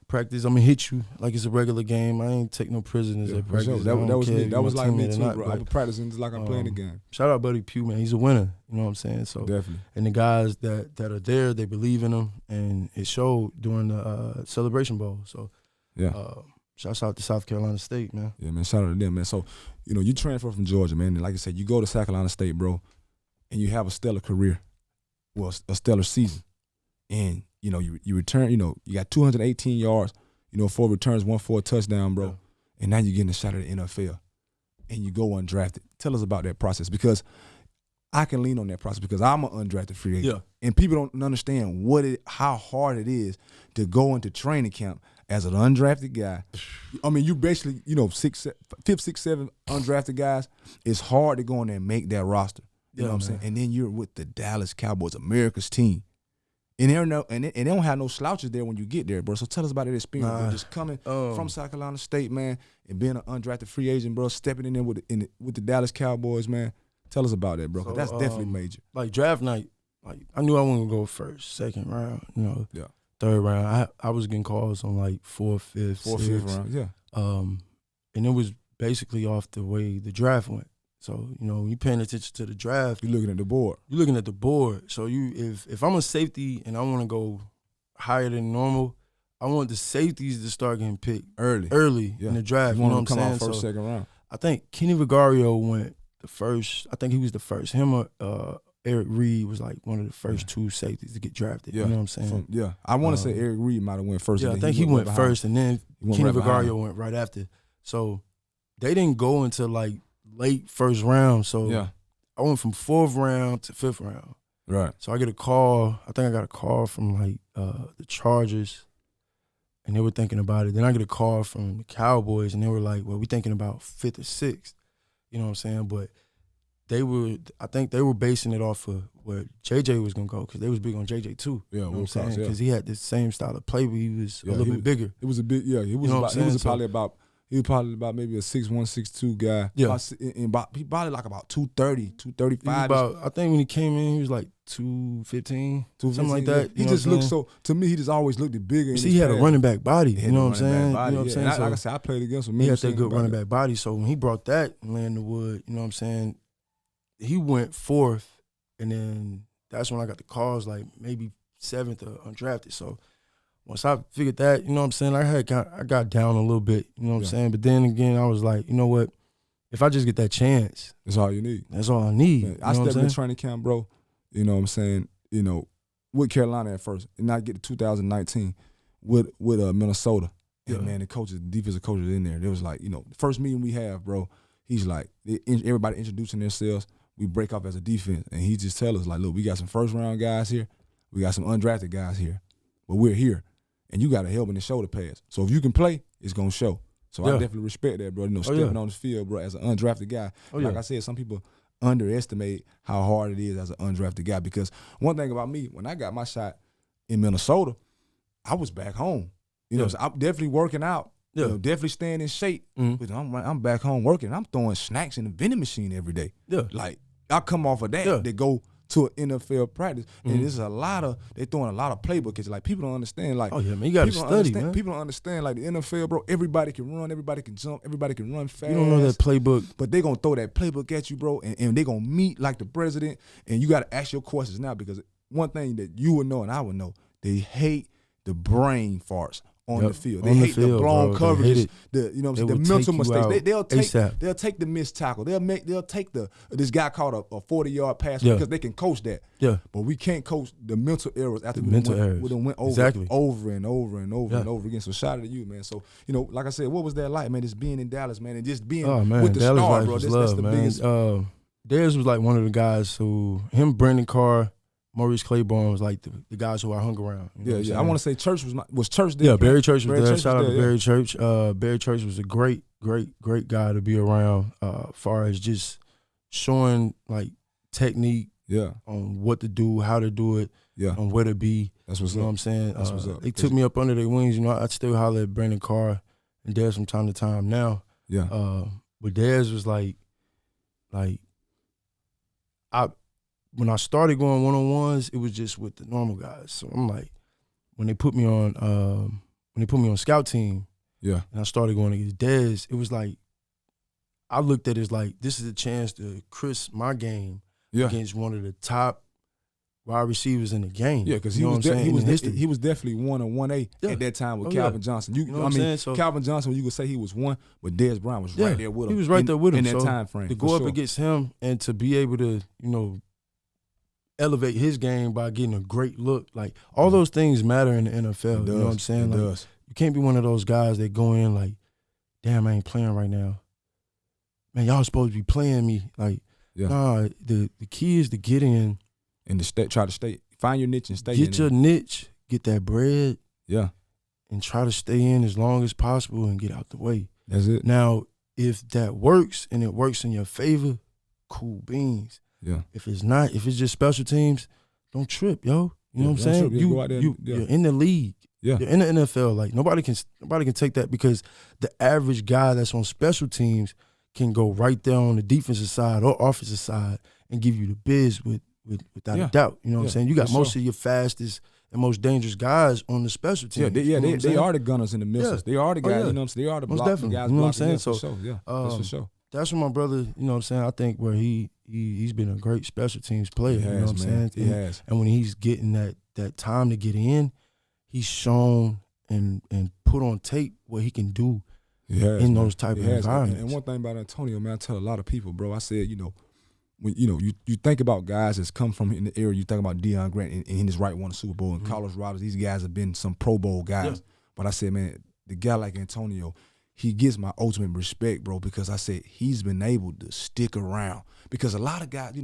Practice, I'm going to hit you like it's a regular game. I ain't take no prisoners at practice. Sure. That was like me too, bro. I'm practicing just like I'm playing the game. Shout out Buddy Pugh, man. He's a winner, you know what I'm saying? So definitely. And the guys that are there, they believe in him, and it showed during the Celebration Bowl. So shouts out to South Carolina State, man. Yeah, man, shout out to them, man. So, you know, you transfer from Georgia, man, and like I said, you go to South Carolina State, bro, and you have a stellar career, well, a stellar season. And, you know, you return, you know, you got 218 yards, you know, 4 returns, 1 for a touchdown, bro. Yeah. And now you're getting a shot at the NFL. And you go undrafted. Tell us about that process, because I can lean on that process because I'm an undrafted free agent. Yeah. And people don't understand how hard it is to go into training camp as an undrafted guy. I mean, you basically, you know, 5th, 6th, 7th undrafted guys. It's hard to go in there and make that roster. You know what I'm saying? And then you're with the Dallas Cowboys, America's team. And they don't have no slouches there when you get there, bro. So tell us about that experience, bro. Just coming from South Carolina State, man, and being an undrafted free agent, bro, stepping in there with the Dallas Cowboys, man. Tell us about that, bro, 'cause that's definitely major. Like draft night, like I knew I wasn't gonna go first, second round, Yeah. third round. I was getting calls on like fourth, fifth round, yeah. And it was basically off the way the draft went. So, you paying attention to the draft. You're looking at the board. You're looking at the board. So if I'm a safety and I want to go higher than normal, I want the safeties to start getting picked early in the draft. You want them to come out first, second round. I think Kenny Vigario went the first. I think he was the first. Him or Eric Reed was like one of the first two safeties to get drafted. Yeah. You know what I'm saying? I want to say Eric Reed might have went first. Yeah, I think he went first, and then Kenny Vigario went right after. So they didn't go until like late first round. So I went from 4th round to 5th round. Right. So I get a call. I think I got a call from like the Chargers, and they were thinking about it. Then I get a call from the Cowboys, and they were like, "Well, we're thinking about 5th or 6th." You know what I'm saying? But I think they were basing it off of where JJ was gonna go, because they was big on JJ too. Yeah, you know what I'm saying? Because he had the same style of play, but he was a little bit bigger. It was a bit, He was probably about maybe a 6'1", 6'2" guy. Yeah, he probably like about 230, 235. I think when he came in, he was like 215, something like that. He just looked so. To me, he just always looked bigger. See, he had a running back body. You know what I'm saying? You know what I'm saying? Like I said, I played against him. He had that good running back body. So when he brought that and landed the wood, you know what I'm saying? He went 4th, and then that's when I got the calls, like maybe 7th or undrafted. So once I figured that, you know what I'm saying, I got down a little bit, you know what I'm saying? But then again, I was like, you know what? If I just get that chance, that's all you need. That's all I need. Man, I stepped in training camp, bro. You know what I'm saying? With Carolina at first, and not get to 2019 with Minnesota. Yeah, man, the defensive coaches in there. It was like, the first meeting we have, bro, he's like, everybody introducing themselves. We break off as a defense, and he just tell us, like, look, we got some first-round guys here. We got some undrafted guys here. But we're here, and you got to help in the shoulder pass. So if you can play, it's going to show. So I definitely respect that, bro. Stepping on the field, bro, as an undrafted guy. Like I said, some people underestimate how hard it is as an undrafted guy, because one thing about me, when I got my shot in Minnesota, I was back home. So I'm definitely working out. Definitely staying in shape. But I'm back home working. I'm throwing snacks in the vending machine every day. Like, I come off of that. They go to an NFL practice, and there's they're throwing a lot of playbooks. Like, people don't understand. Like, man, you got to study, man. People don't understand, like, the NFL, bro, everybody can run, everybody can jump, everybody can run fast. You don't know that playbook. But they going to throw that playbook at you, bro, and they going to meet like the president, and you got to ask your questions now, because one thing that you would know and I would know, they hate the brain farts on the field. They hate the blown coverages, the mental mistakes. They'll take the missed tackle. They'll take this guy caught a 40-yard pass because they can coach that. Yeah. But we can't coach the mental errors after we went over and over and over again. So shout out to you, man. So, like I said, what was that like, man? Just being in Dallas, man, and just being with the Dallas star, bro. That's the biggest. Dez was like one of the guys him, Brandon Carr, Maurice Claiborne was like the guys who I hung around. I want to say Church was Church there. Yeah, Barry Church was there. Shout out to Barry Church. Barry Church was a great guy to be around, far as just showing like technique on what to do, how to do it, on where to be. That's what's up. You know what I'm saying? That's what's up. They took me up under their wings. I still holler at Brandon Carr and Dez from time to time now. Yeah. But Dez was like when I started going one-on-ones, it was just with the normal guys. So I'm like, when they put me on scout team, and I started going against Dez, it was like, I looked at it as like, this is a chance to crisp my game against one of the top wide receivers in the game. Yeah, because he was definitely 1 or 1A at that time with Calvin Johnson. Calvin Johnson, you could say he was 1, but Dez Bryant was right there with him. He was right there with him in that time frame. To go up against him and to be able to, elevate his game by getting a great look. Like, all those things matter in the NFL. You know what I'm saying? It does. You can't be one of those guys that go in like, damn, I ain't playing right now. Man, y'all supposed to be playing me. Like, nah, the key is to get in. And try to find your niche and stay in it. Get your niche, get that bread. Yeah. And try to stay in as long as possible and get out the way. That's it. Now, if that works and it works in your favor, cool beans. Yeah. If it's not, if it's just special teams, don't trip, yo. You know what I'm saying? You're in the league. Yeah. You're in the NFL. Like nobody can take that, because the average guy that's on special teams can go right there on the defensive side or offensive side and give you the biz without a doubt. You know what I'm saying? You got most of your fastest and most dangerous guys on the special teams. They are the gunners and the missers. They are the guys. You know what I'm saying? They are the guys. You know what I'm saying? So for sure. Yeah, that's for sure. That's what my brother. You know what I'm saying? I think where he's been a great special teams player. You know what I'm saying? He has. And when he's getting that time to get in, he's shown and put on tape what he can do in those type of environments. And one thing about Antonio, man, I tell a lot of people, bro, I said, when you think about guys that's come from in the area, you think about Deion Grant and his right won the Super Bowl, and Carlos Rodgers, these guys have been some Pro Bowl guys. Yeah. But I said, man, the guy like Antonio, he gets my ultimate respect, bro, because I said he's been able to stick around. Because a lot of guys,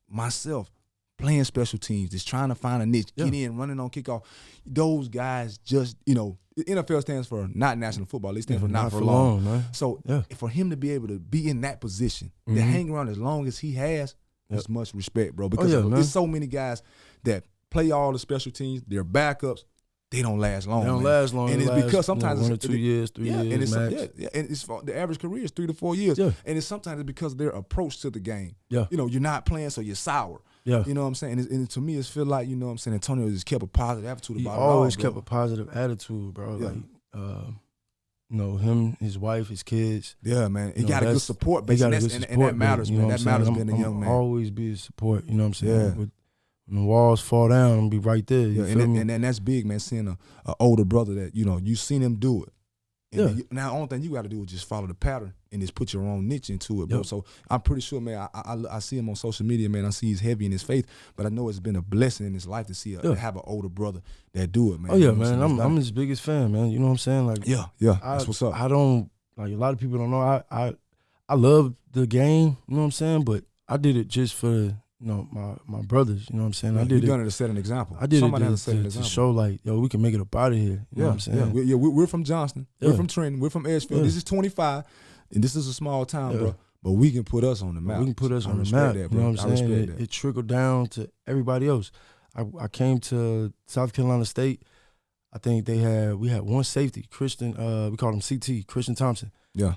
myself, playing special teams, just trying to find a niche, get in, running on kickoff. Those guys just, the NFL stands for not National Football League, stands for not for long. Man. So for him to be able to be in that position, to hang around as long as he has, that's much respect, bro. Because there's so many guys that play all the special teams, they're backups, they don't last long. They don't last long. And it's because sometimes 1 or 2 years, 3 years, and it's max. And it's the average career is 3 to 4 years. Yeah. And it's sometimes because of their approach to the game. Yeah. You're not playing, so you're sour. Yeah. You know what I'm saying? And to me, it feel like, Antonio just kept a positive attitude about it. He always kept a positive attitude, bro. Yeah. Like, him, his wife, his kids. Yeah, man. He got a good support base, and that matters, man. That matters being a young man. Always be his support, you know what I'm saying? Yeah. When the walls fall down, I'm going to be right there. And that's big, man, seeing an older brother that, you seen him do it. And now, the only thing you got to do is just follow the pattern and just put your own niche into it, bro. So I'm pretty sure, man, I see him on social media, man. I see he's heavy in his faith, but I know it's been a blessing in his life to see to have an older brother that do it, man. Oh, yeah, man. I'm his biggest fan, man. You know what I'm saying? Like, that's what's up. I don't, like, a lot of people don't know, I love the game, you know what I'm saying? But I did it just for, my brothers, you know what I'm saying? Yeah, I did done it to set an example. I did it to show, like, yo, we can make it up out of here. You know what I'm saying? We're from Johnston. Yeah. We're from Trenton. We're from Edgefield. This is 25, and this is a small town, bro. But we can put us on the map. We can put us on the map. That, bro. You know what I'm saying? It trickled down to everybody else. I came to South Carolina State. I think we had one safety, Christian, we called him CT, Christian Thompson. Yeah.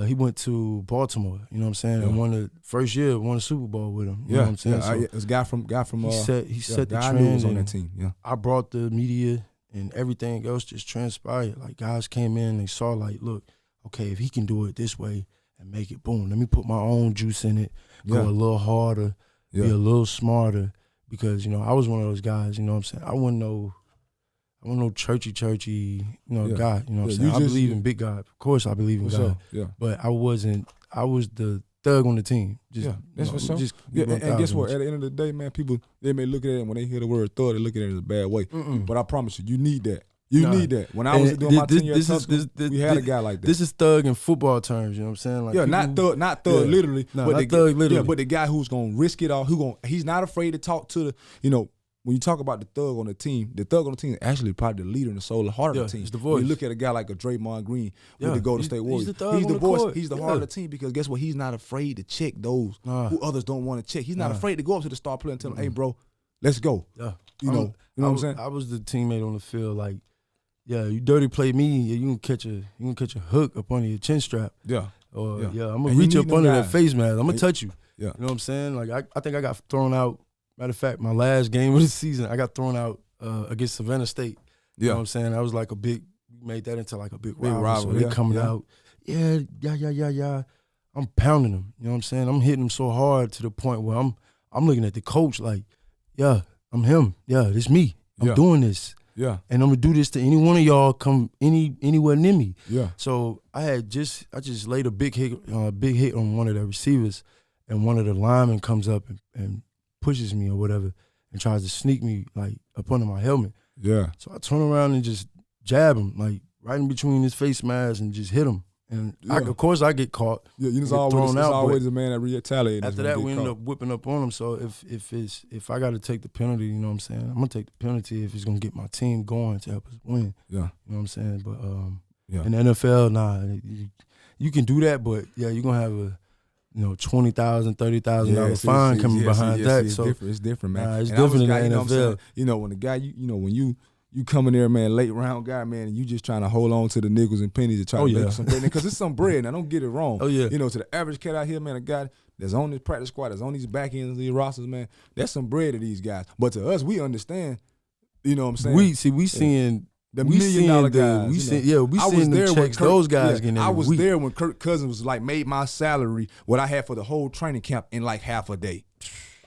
He went to Baltimore, you know what I'm saying, and won the Super Bowl with him. You know what I'm saying? So it was a guy from he set the trend. He was on that team. Yeah. I brought the media and everything else just transpired. Like, guys came in, they saw, like, look, okay, if he can do it this way and make it, boom, let me put my own juice in it, go a little harder, be a little smarter, because, I was one of those guys, you know what I'm saying? I wasn't no churchy, guy, you know what I'm saying? I believe in big God. Of course I believe in God. Sure. Yeah. But I was the thug on the team. That's for sure. And guess what? At the end of the day, man, people, they may look at it, and when they hear the word thug, they look at it in a bad way. But I promise you need that. You need that. When I was doing my 10 years at school, we had a guy like that. This is thug in football terms, you know what I'm saying? Like, not thug literally. No, not thug literally. Yeah, but the guy who's going to risk it all, he's not afraid to talk to the, when you talk about the thug on the team is actually probably the leader and the soul and heart of the team. It's the voice. When you look at a guy like a Draymond Green with the Golden State Warriors. He's the voice. Court. He's the heart of the team, because guess what? He's not afraid to check those who others don't want to check. He's not afraid to go up to the star player and tell him, hey, bro, let's go. Yeah. You know what I'm saying? I was the teammate on the field, like, you dirty play me, you can catch a hook up under your chin strap. Yeah. Or I'm gonna reach up under that face mask. I'm gonna touch you. Yeah. You know what I'm saying? Like, I think I got thrown out. Matter of fact, my last game of the season, I got thrown out against Savannah State. You know what I'm saying? I was like made that into like a big rival. So they coming out, I'm pounding them. You know what I'm saying? I'm hitting them so hard to the point where I'm looking at the coach like, I'm him. This me. I'm doing this. Yeah. And I'm gonna do this to any one of y'all come anywhere near me. Yeah. So I just laid a big hit on one of the receivers, and one of the linemen comes up and pushes me or whatever and tries to sneak me like up under my helmet. Yeah. So I turn around and just jab him like right in between his face mask and just hit him. And of course I get caught. Yeah, it's always a man that retaliates. After that, we end up whipping up on him. So if I got to take the penalty, you know what I'm saying, I'm gonna take the penalty if it's gonna get my team going to help us win. Yeah. You know what I'm saying? But in the NFL, you can do that, but you're gonna have $20,000, $30,000 fine coming behind that. It's so different. It's different, man. It's And I was different a guy, in the you know what I'm saying? NFL. You know, when the guy, when you come in there, man, late round guy, man, and you just trying to hold on to the nickels and pennies to try to make some bread. Because it's some bread. Now, don't get it wrong. Oh, yeah. You know, to the average cat out here, man, a guy that's on this practice squad, that's on these back ends of these rosters, man, that's some bread to these guys. But to us, we understand, you know what I'm saying? We seeing the $1 million guys. We seeing the checks those guys getting every I was week. there when Kirk Cousins was like made my salary, what I had for the whole training camp in like half a day.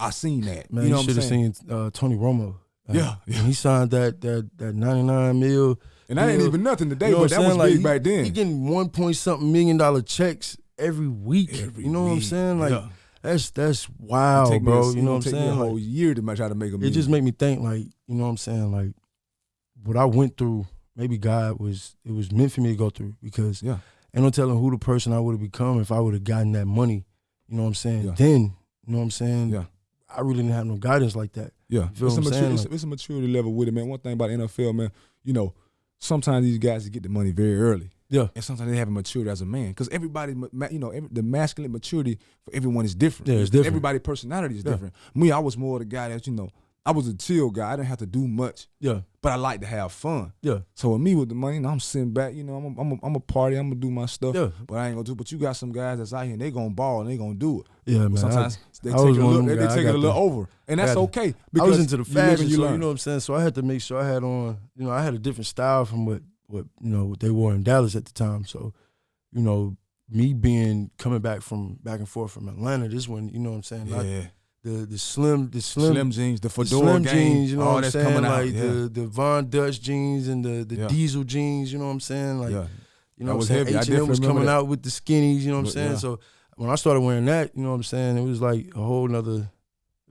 I seen that. Man, you know you what I'm should have saying? seen Tony Romo. Yeah. When he signed that 99 mil. And that ain't even nothing today, You know but what that I'm was saying? big back then. He getting $1.something million checks every week. You know what I'm saying? Like that's wild, bro. You know what I'm saying? Take me a whole year to try to make a million. It just made me think, like, you know what I'm saying? Like, what I went through, maybe it was meant for me to go through, because ain't no telling who the person I would have become if I would have gotten that money. You know what I'm saying? Yeah. Then, you know what I'm saying? Yeah. I really didn't have no guidance like that. Yeah, You feel what I'm saying? it's a maturity level with it, man. One thing about the NFL, man, sometimes these guys get the money very early. Yeah. And sometimes they haven't matured as a man. Because everybody, the masculine maturity for everyone is different. Yeah, it's different. Everybody's personality is different. Me, I was more the guy that, I was a chill guy. I didn't have to do much. Yeah. But I like to have fun. Yeah. So with me with the money, I'm sitting back, I'm a party, I'm gonna do my stuff. Yeah. But I ain't gonna do. But you got some guys that's out here and they gonna ball and they gonna do it. Yeah, man. But sometimes they I take was it a one of little, them they guys. take I it a got little over. And that's okay. I Because was into the you live and fashion, you so learn. you know what I'm saying? So I had to make sure I had on, I had a different style from what what they wore in Dallas at the time. So, me coming back and forth from Atlanta, this one, you know what I'm saying? Yeah. The slim jeans, the fedora slim game, jeans, you know all what I'm that's saying? coming out. Like the Von Dutch jeans and the diesel jeans, you know what I'm saying? Like, you know what I'm saying? heavy. I H&M was definitely coming remember that. out with the skinnies, you know what I'm saying? Yeah. So when I started wearing that, you know what I'm saying, it was like a whole nother,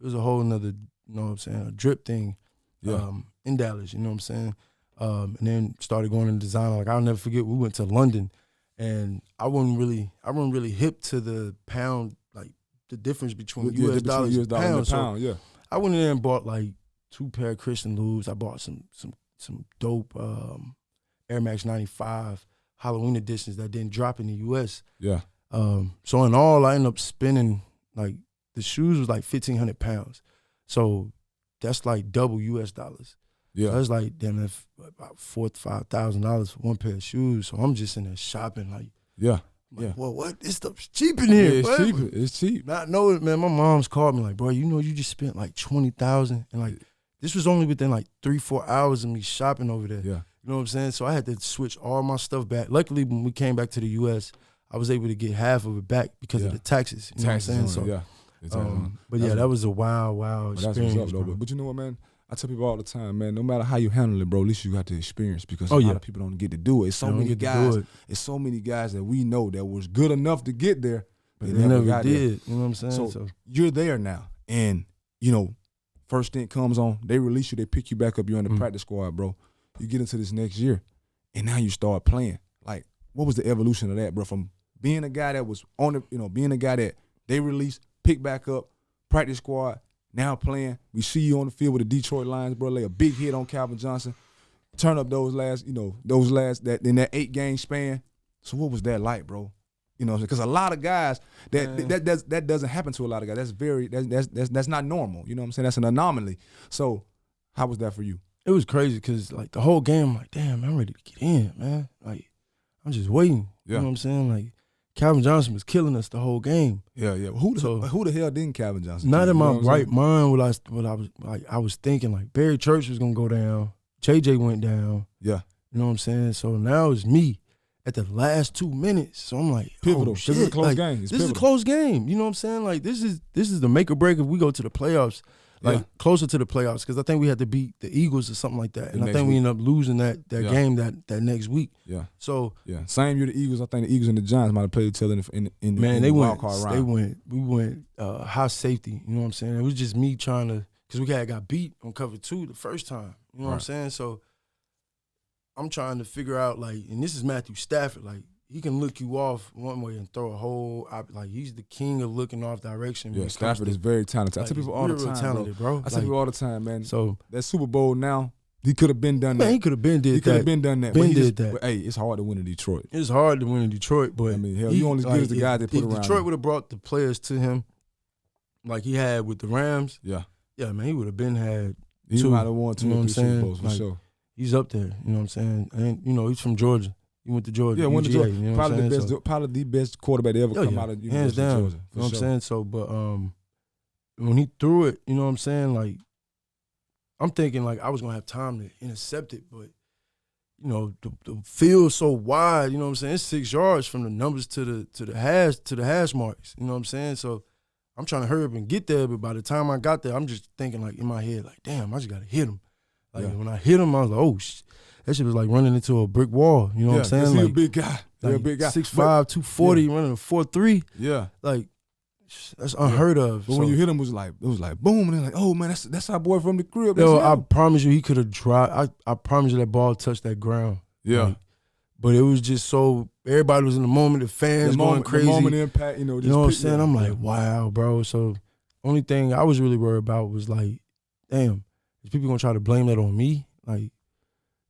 you know what I'm saying, a drip thing in Dallas, you know what I'm saying? And then started going into design. Like, I'll never forget, we went to London, and I wasn't really hip to the pound, like the difference between US dollars and pounds. So I went in there and bought like 2 pair of Christian Louis. I bought some dope Air Max 95 Halloween editions that didn't drop in the US. Yeah. So in all, I ended up spending, like, the shoes was like 1,500 pounds. So that's like double US dollars. Yeah. So that's like, damn, that's about $4,000 to $5,000 for 1 pair of shoes. So I'm just in there shopping, like, well, what? This stuff's cheap in here. Yeah, it's cheap. It's cheap. Not knowing, man, my mom's called me like, bro, you just spent like $20,000, and like this was only within like 3-4 hours of me shopping over there. Yeah. You know what I'm saying? So I had to switch all my stuff back. Luckily, when we came back to the US, I was able to get half of it back because of the taxes. You know what I'm saying? So, but yeah, that was a wild experience. That's what's up, though. bro. But you know what, man? I tell people all the time, man, no matter how you handle it, bro, at least you got the experience, because a lot of people don't get to do it. It's so many guys. It's so many guys that we know that was good enough to get there, but they never got did. there. You know what I'm saying? So you're there now, and first stint comes on, they release you, they pick you back up, you're in the practice squad, bro. You get into this next year, and now you start playing. Like, what was the evolution of that, bro? From being a guy that was on the, being a guy that they released, pick back up, practice squad, now playing. We see you on the field with the Detroit Lions, bro. Lay a big hit on Calvin Johnson. Turn up in that 8-game span. So what was that like, bro? You know, because a lot of guys that doesn't happen to a lot of guys. That's not normal. You know what I'm saying? That's an anomaly. So how was that for you? It was crazy because, like, the whole game, I'm like, damn, I'm ready to get in, man. Like, I'm just waiting. You know what I'm saying? Like, Calvin Johnson was killing us the whole game. Yeah. Who the hell didn't Calvin Johnson? Not in my right mind. I was thinking, like, Barry Church was gonna go down. JJ went down. Yeah. You know what I'm saying? So now it's me at the last 2 minutes. So I'm like, pivotal. Oh, shit. This is a close game. This is a close game. You know what I'm saying? Like, this is the make or break if we go to the playoffs. Like, closer to the playoffs, because I think we had to beat the Eagles or something like that. And I think we ended up losing that game that next week. Yeah. So same year the Eagles. I think the Eagles and the Giants might have played each other in man, the wild card round. We went high safety. You know what I'm saying? It was just me trying to, because we got beat on cover 2 the first time. You know what I'm saying? So I'm trying to figure out, like, and this is Matthew Stafford. Like, he can look you off one way and throw a whole, like, he's the king of looking off direction. Yeah, Stafford is very talented. Like, I tell people all the time, talented, bro. I tell people all the time, man. So that Super Bowl now, He could have been done that. Man, he could have been did that. He could have been done that. Been But did that. But, hey, it's hard to win in Detroit. It's hard to win in Detroit, but I mean, hell, you only as good as the guys they put around. If Detroit him. would have brought the players to him like he had with the Rams, Yeah, man, he would have been had he two. might have won 2 or 3 Super Bowls for sure. He's up there, you know what I'm saying? And he's from Georgia. He went to Georgia. Yeah, went to UGA, Georgia. You know what I'm saying? Probably the best quarterback to ever come out of hands University down. of Georgia. You know what I'm saying? So, but when he threw it, you know what I'm saying? Like, I'm thinking like I was gonna have time to intercept it, but the field's so wide. You know what I'm saying? It's 6 yards from the numbers to the hash marks. You know what I'm saying? So I'm trying to hurry up and get there, but by the time I got there, I'm just thinking like in my head, like, damn, I just gotta hit him. Like when I hit him, I was like, oh, that shit was like running into a brick wall. You know what I'm saying? He's like, a big guy. Like a big guy. 6'5", 240, running a 4.3. Yeah. Like, that's unheard of. But when you hit him, it was like boom, and they're like, oh man, that's our boy from the crib. Yo, I promise you, he could have dropped. I promise you that ball touched that ground. Yeah. Like, but it was just so everybody was in the moment. The fans going crazy. The moment impact, you know what I'm saying? I'm like, wow, bro. So only thing I was really worried about was like, damn, is people gonna try to blame that on me? Like,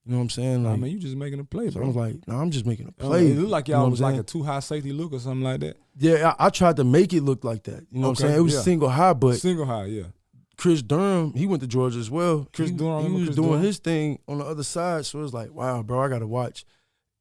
you know what I'm saying? Like, I mean, you just making a play, bro. So I was like, no, I'm just making a play. It looked like y'all was like saying? a too high safety look or something like that. Yeah, I tried to make it look like that. You know what I'm saying? It was single high, but single high, yeah. Chris Durham, he went to Georgia as well. He was doing his thing on the other side, so it was like, wow, bro, I gotta watch.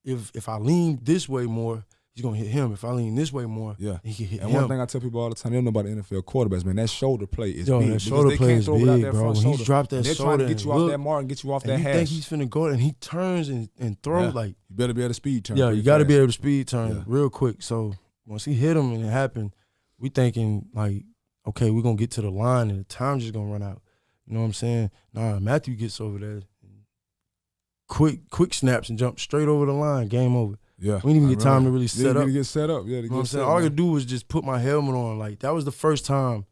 If I lean this way more, he's gonna hit him. If I lean this way more, he can hit him. And one thing I tell people all the time, they don't know about the NFL quarterbacks, man, that shoulder play is big. That shoulder play is big, bro. When he dropped that they're shoulder, trying to get you off that mark and get you off that hash. You think he's finna go and he turns and throws like. You better be able to speed turn. Yeah, you got to be able to speed turn real quick. So once he hit him and it happened, we thinking like, okay, we're gonna get to the line and the time's just gonna run out. You know what I'm saying? Nah, Matthew gets over there, quick snaps and jumps straight over the line. Game over. Yeah, we didn't even get time to really set up. To get set up. Yeah, you know what I'm saying? All I could do was just put my helmet on. Like that was the first time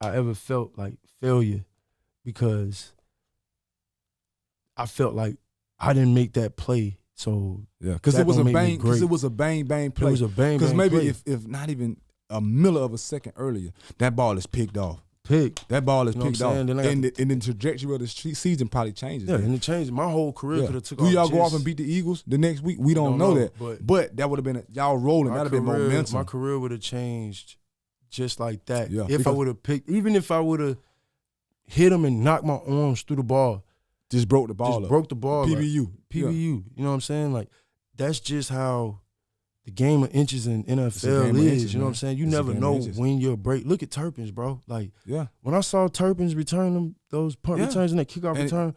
I ever felt like failure because I felt like I didn't make that play. So yeah, because it was a bang. Because it was a bang play. It was a bang. Because maybe play. if not even a milli of a second earlier, that ball is picked off. That ball is picked off. And the trajectory of the season probably changes. Yeah, and it changed. My whole career could have took off. Do y'all go off and beat the Eagles the next week? We don't know that. But that would have been y'all rolling. That would have been momentum. My career would have changed just like that. Yeah, if I would have picked, even if I would have hit him and knocked my arms through the ball. Just broke the ball up. Broke the ball PBU. Like, PBU. You know what I'm saying? Like, that's just how the game of inches in NFL is. You know what I'm saying? You never know when you'll break. Look at Turpins, bro. Like, when I saw Turpins return those punt returns and that kickoff return,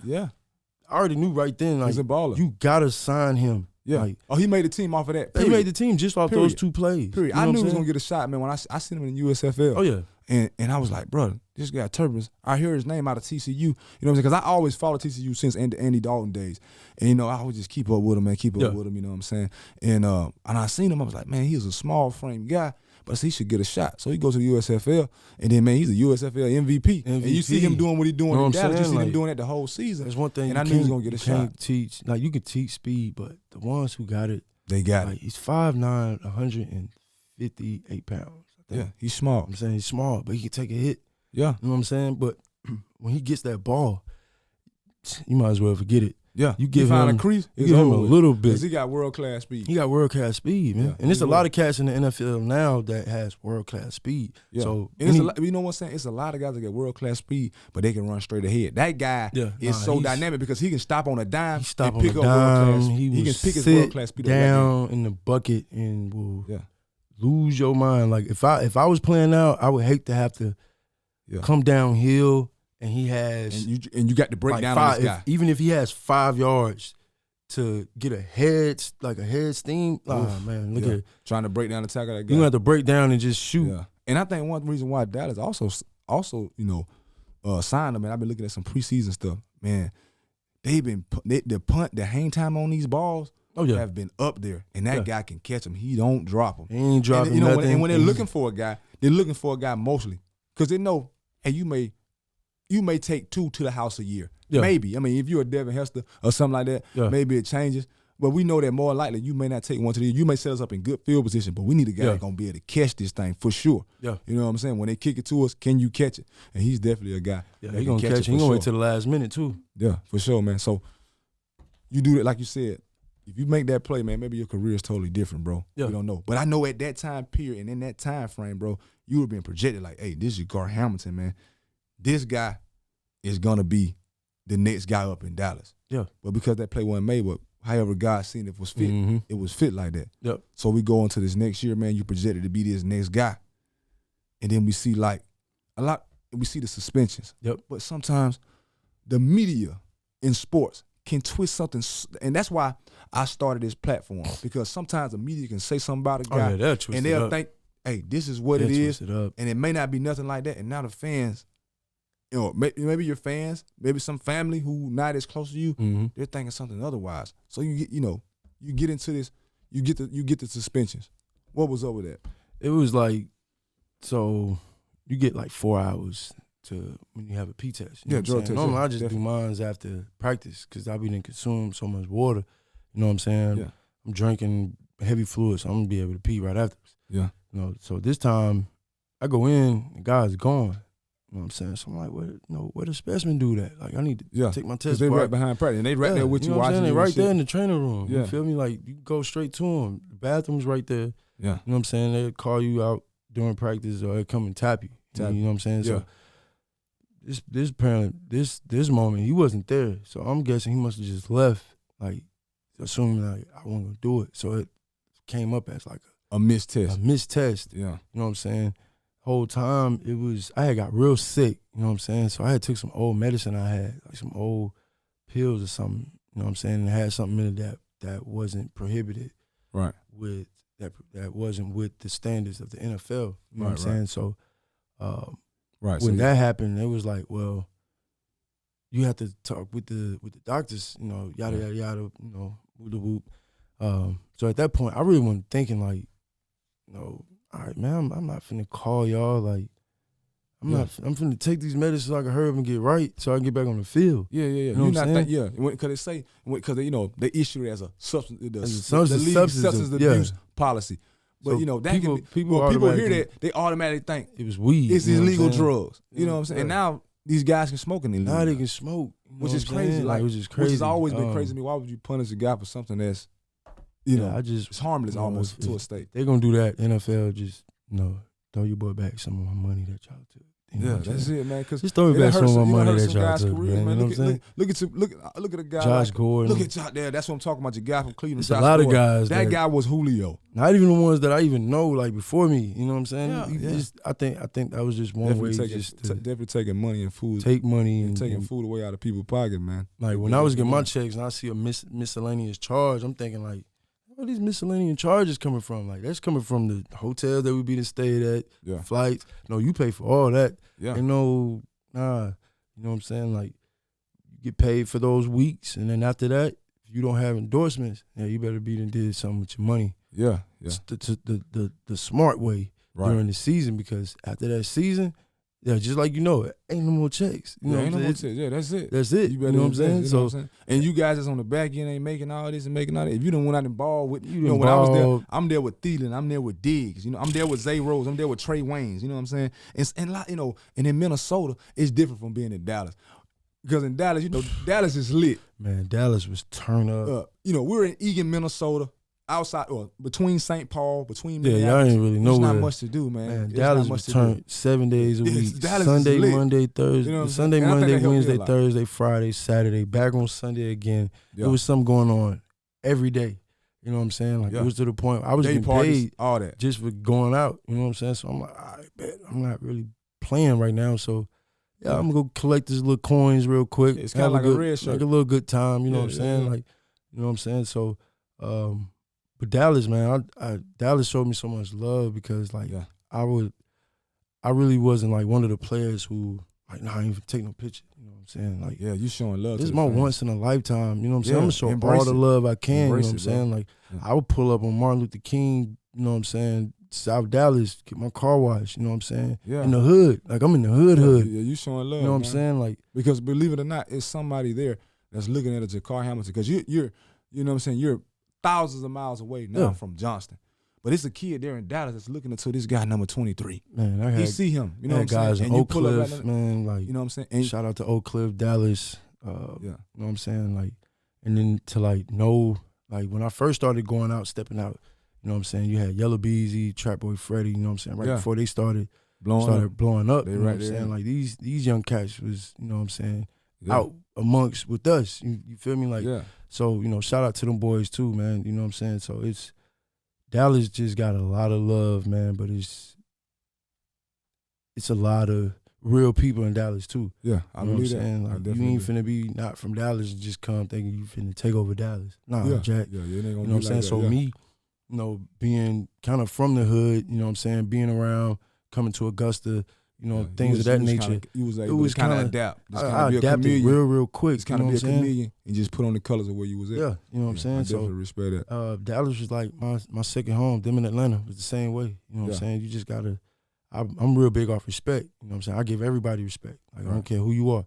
I already knew right then, like, he's a baller. You got to sign him. Yeah. Like, he made the team off of that. He made the team just off those 2 plays. Period. I knew he was going to get a shot, man, when I seen him in the USFL. Oh, yeah. And I was like, bro, this guy Turpins, I hear his name out of TCU. You know what I'm saying? Because I always followed TCU since Andy Dalton days. And, I would just keep up with him, man, keep up with him, you know what I'm saying? And I seen him, I was like, man, he was a small frame guy, but he should get a shot. So he goes to the USFL, and then, man, he's a USFL MVP. And you see him doing what he's doing in Dallas. You see him doing it the whole season. There's one thing, and I knew he was going to get a shot. Can't teach, like, you can teach speed, but the ones who got it, they got it. He's 5'9", 158 pounds. Yeah, he's small. I'm saying he's small, but he can take a hit. Yeah. You know what I'm saying? But when he gets that ball, you might as well forget it. Yeah. You give him a crease, you give him a little bit. Because he got world-class speed. He got world-class speed, man. Yeah, and there's a lot of cats in the NFL now that has world-class speed. Yeah. So and you know what I'm saying? It's a lot of guys that get world-class speed, but they can run straight ahead. That guy is so dynamic because he can stop on a dime and pick up world-class. He can pick his world-class speed down in the bucket and will lose your mind. Like if I was playing out, I would hate to have to come downhill and he has and you got to break like down on this guy. Even if he has 5 yards to get a head steam. Oh man, look at it. Trying to break down the tackle of that guy. You have to break down and just shoot. Yeah. And I think one reason why Dallas also signed him, and I've been looking at some preseason stuff, man, the hang time on these balls have been up there, and that guy can catch them. He don't drop them. He ain't dropping nothing. And when they're looking for a guy, they're looking for a guy mostly because they know, hey, you may take 2 to the house a year. Yeah. Maybe. I mean, if you're a Devin Hester or something like that, maybe it changes. But we know that more likely you may not take one to the. You may set us up in good field position, but we need a guy that's gonna be able to catch this thing for sure. Yeah. You know what I'm saying? When they kick it to us, can you catch it? And he's definitely a guy. Yeah, he's gonna catch it. He's gonna wait till the last minute too. Yeah, for sure, man. So you do that, like you said. If you make that play, man, maybe your career is totally different, bro. Yeah. We don't know. But I know at that time period and in that time frame, bro, you were being projected like, hey, this is Jakar Hamilton, man. This guy is gonna be the next guy up in Dallas. Yeah. But because that play wasn't made, but however God seen it was fit, it was fit like that. Yep. So we go into this next year, man, you projected to be this next guy. And then we see like we see the suspensions. Yep. But sometimes the media in sports can twist something, and that's why I started this platform, because sometimes the media can say something about a guy and they'll think, hey, this is what it is, and it may not be nothing like that. And now the fans, you know, maybe your fans, maybe some family who not as close to you, they're thinking something otherwise. So you get into this, you get the suspensions. What was up with that? It was like, so you get like 4 hours to when you have a P test. You know drug test. Normally I just do mines after practice because I be done consume so much water. You know what I'm saying? Yeah. I'm drinking heavy fluids, so I'm gonna be able to pee right afterwards. Yeah. You know, so this time I go in, the guy's gone. You know what I'm saying? So I'm like, where the specimen do that? Like I need to take my test. Because they right behind practice, and they right there with you watching. They right there in the training room. Yeah. You feel me? Like you go straight to them. The bathroom's right there. Yeah. You know what I'm saying? They call you out during practice or they come and tap you. You know what I'm saying? Yeah. So this moment, he wasn't there. So I'm guessing he must have just left, like assuming like I wasn't gonna do it. So it came up as like a missed test. A missed test. Yeah. You know what I'm saying? Whole time I had got real sick, you know what I'm saying? So I had took some old medicine I had, like some old pills or something, you know what I'm saying? And it had something in it that wasn't prohibited. Right. With that wasn't with the standards of the NFL. You know what I'm saying? So when that happened, it was like, well, you have to talk with the doctors, you know, yada yada yada, you know, whoop the whoop. So at that point, I really wasn't thinking like, you know, all right, man, I'm not finna call y'all. Like, I'm finna take these medicines so I can hurry up and get right, so I can get back on the field. Yeah. You know what I'm saying? Because they issue it as a substance abuse policy. But so you know, that people hear that, they automatically think it was weed. It's illegal drugs. You know what I'm saying? And now these guys can smoke illegal. Now they can smoke, which is crazy. Like, which is crazy. Which has always been crazy to me. Why would you punish a guy for something that's, it's harmless almost to a state? They're gonna do that. NFL just throw your boy back some of my money that y'all took. That's it, man. Cause just throw me back some of my money that y'all took, careers, man. You know what I'm saying? Look at a guy. Josh Gordon. Look at there. That's what I'm talking about. Your guy from Cleveland. It's a lot of guys. That guy was Julio. Not even the ones that I even know, like before me. You know what I'm saying? I think that was just one way. Definitely taking money and food. Take money and taking food away out of people's pocket, man. Like when I was getting my checks and I see a miscellaneous charge, I'm thinking like, where are these miscellaneous charges coming from? Like that's coming from the hotels that we be to stay at, flights. No, you pay for all that. Yeah. You know what I'm saying? Like you get paid for those weeks, and then after that, if you don't have endorsements, you better be done did something with your money. Yeah. It's the smart way during the season, because after that season, just like ain't no more checks. You know ain't no more checks. Yeah, that's it. That's it. You know what I'm saying? And you guys that's on the back end ain't making all this and making all that. If you done went out and ball with, when I was there, I'm there with Thielen, I'm there with Diggs, I'm there with Zay Rose, I'm there with Trey Waynes. You know what I'm saying? And in Minnesota, it's different from being in Dallas. Because in Dallas, Dallas is lit. Man, Dallas was turned up. We're in Eagan, Minnesota. Outside or between St. Paul, between y'all ain't really know. There's not much to do, man. Dallas was turned 7 days a week. Sunday, Monday, Thursday, Sunday, Monday, Wednesday, Thursday, Friday, Saturday. Back on Sunday again. There was something going on every day. You know what I'm saying? Like it was to the point I was getting paid all that just for going out. You know what I'm saying? So I'm like, all right, bet I'm not really playing right now. So I'm gonna go collect these little coins real quick. It's kind of like a red shirt, like a little good time. You know what I'm saying? Like, you know what I'm saying? So. But Dallas, man, Dallas showed me so much love because, like, I really wasn't like one of the players who like, I ain't even take no picture. You know what I'm saying? Like, you showing love. This is my once in a lifetime. You know what I'm saying? I'm gonna show all the love I can. You know what I'm saying? Like, I would pull up on Martin Luther King. You know what I'm saying? South Dallas, get my car washed. You know what I'm saying? Yeah. In the hood, like I'm in the hood. Yeah, you showing love. You know what I'm saying? Like, because believe it or not, it's somebody there that's looking at a Jakar Hamilton, because you're, you know what I'm saying? thousands of miles away now from Johnston. But it's a kid there in Dallas that's looking into this guy number 23. Man, he see him. You know what I'm guys saying? in Oak Cliff, man. Like, you know what I'm saying? And shout out to Oak Cliff, Dallas. Yeah. You know what I'm saying? Like, and then to like know, like when I first started going out, stepping out, you know what I'm saying? You had Yellow Beezy, Trap Boy Freddy, you know what I'm saying? Right before they started blowing up. They you know right what I'm saying? there. Like these young cats was, you know what I'm saying, out amongst with us. You feel me? Like, so, you know, shout out to them boys too, man. You know what I'm saying? So it's Dallas just got a lot of love, man, but it's a lot of real people in Dallas too. Yeah, I believe that. Like, you ain't finna be not from Dallas and just come thinking you finna take over Dallas. Nah, Jack. Yeah, it ain't gonna you know be what I'm saying? like So that, me, you know, being kind of from the hood, you know what I'm saying, being around, coming to Augusta, you know, things of that nature. You was able to kind of adapt. I adapted real quick. Just kind of be a chameleon and just put on the colors of where you was at. Yeah, you know what I'm saying? I definitely respect that. Dallas was like my second home. Them in Atlanta was the same way. You know what I'm saying? You just gotta. I'm real big off respect. You know what I'm saying? I give everybody respect. Like, I don't care who you are.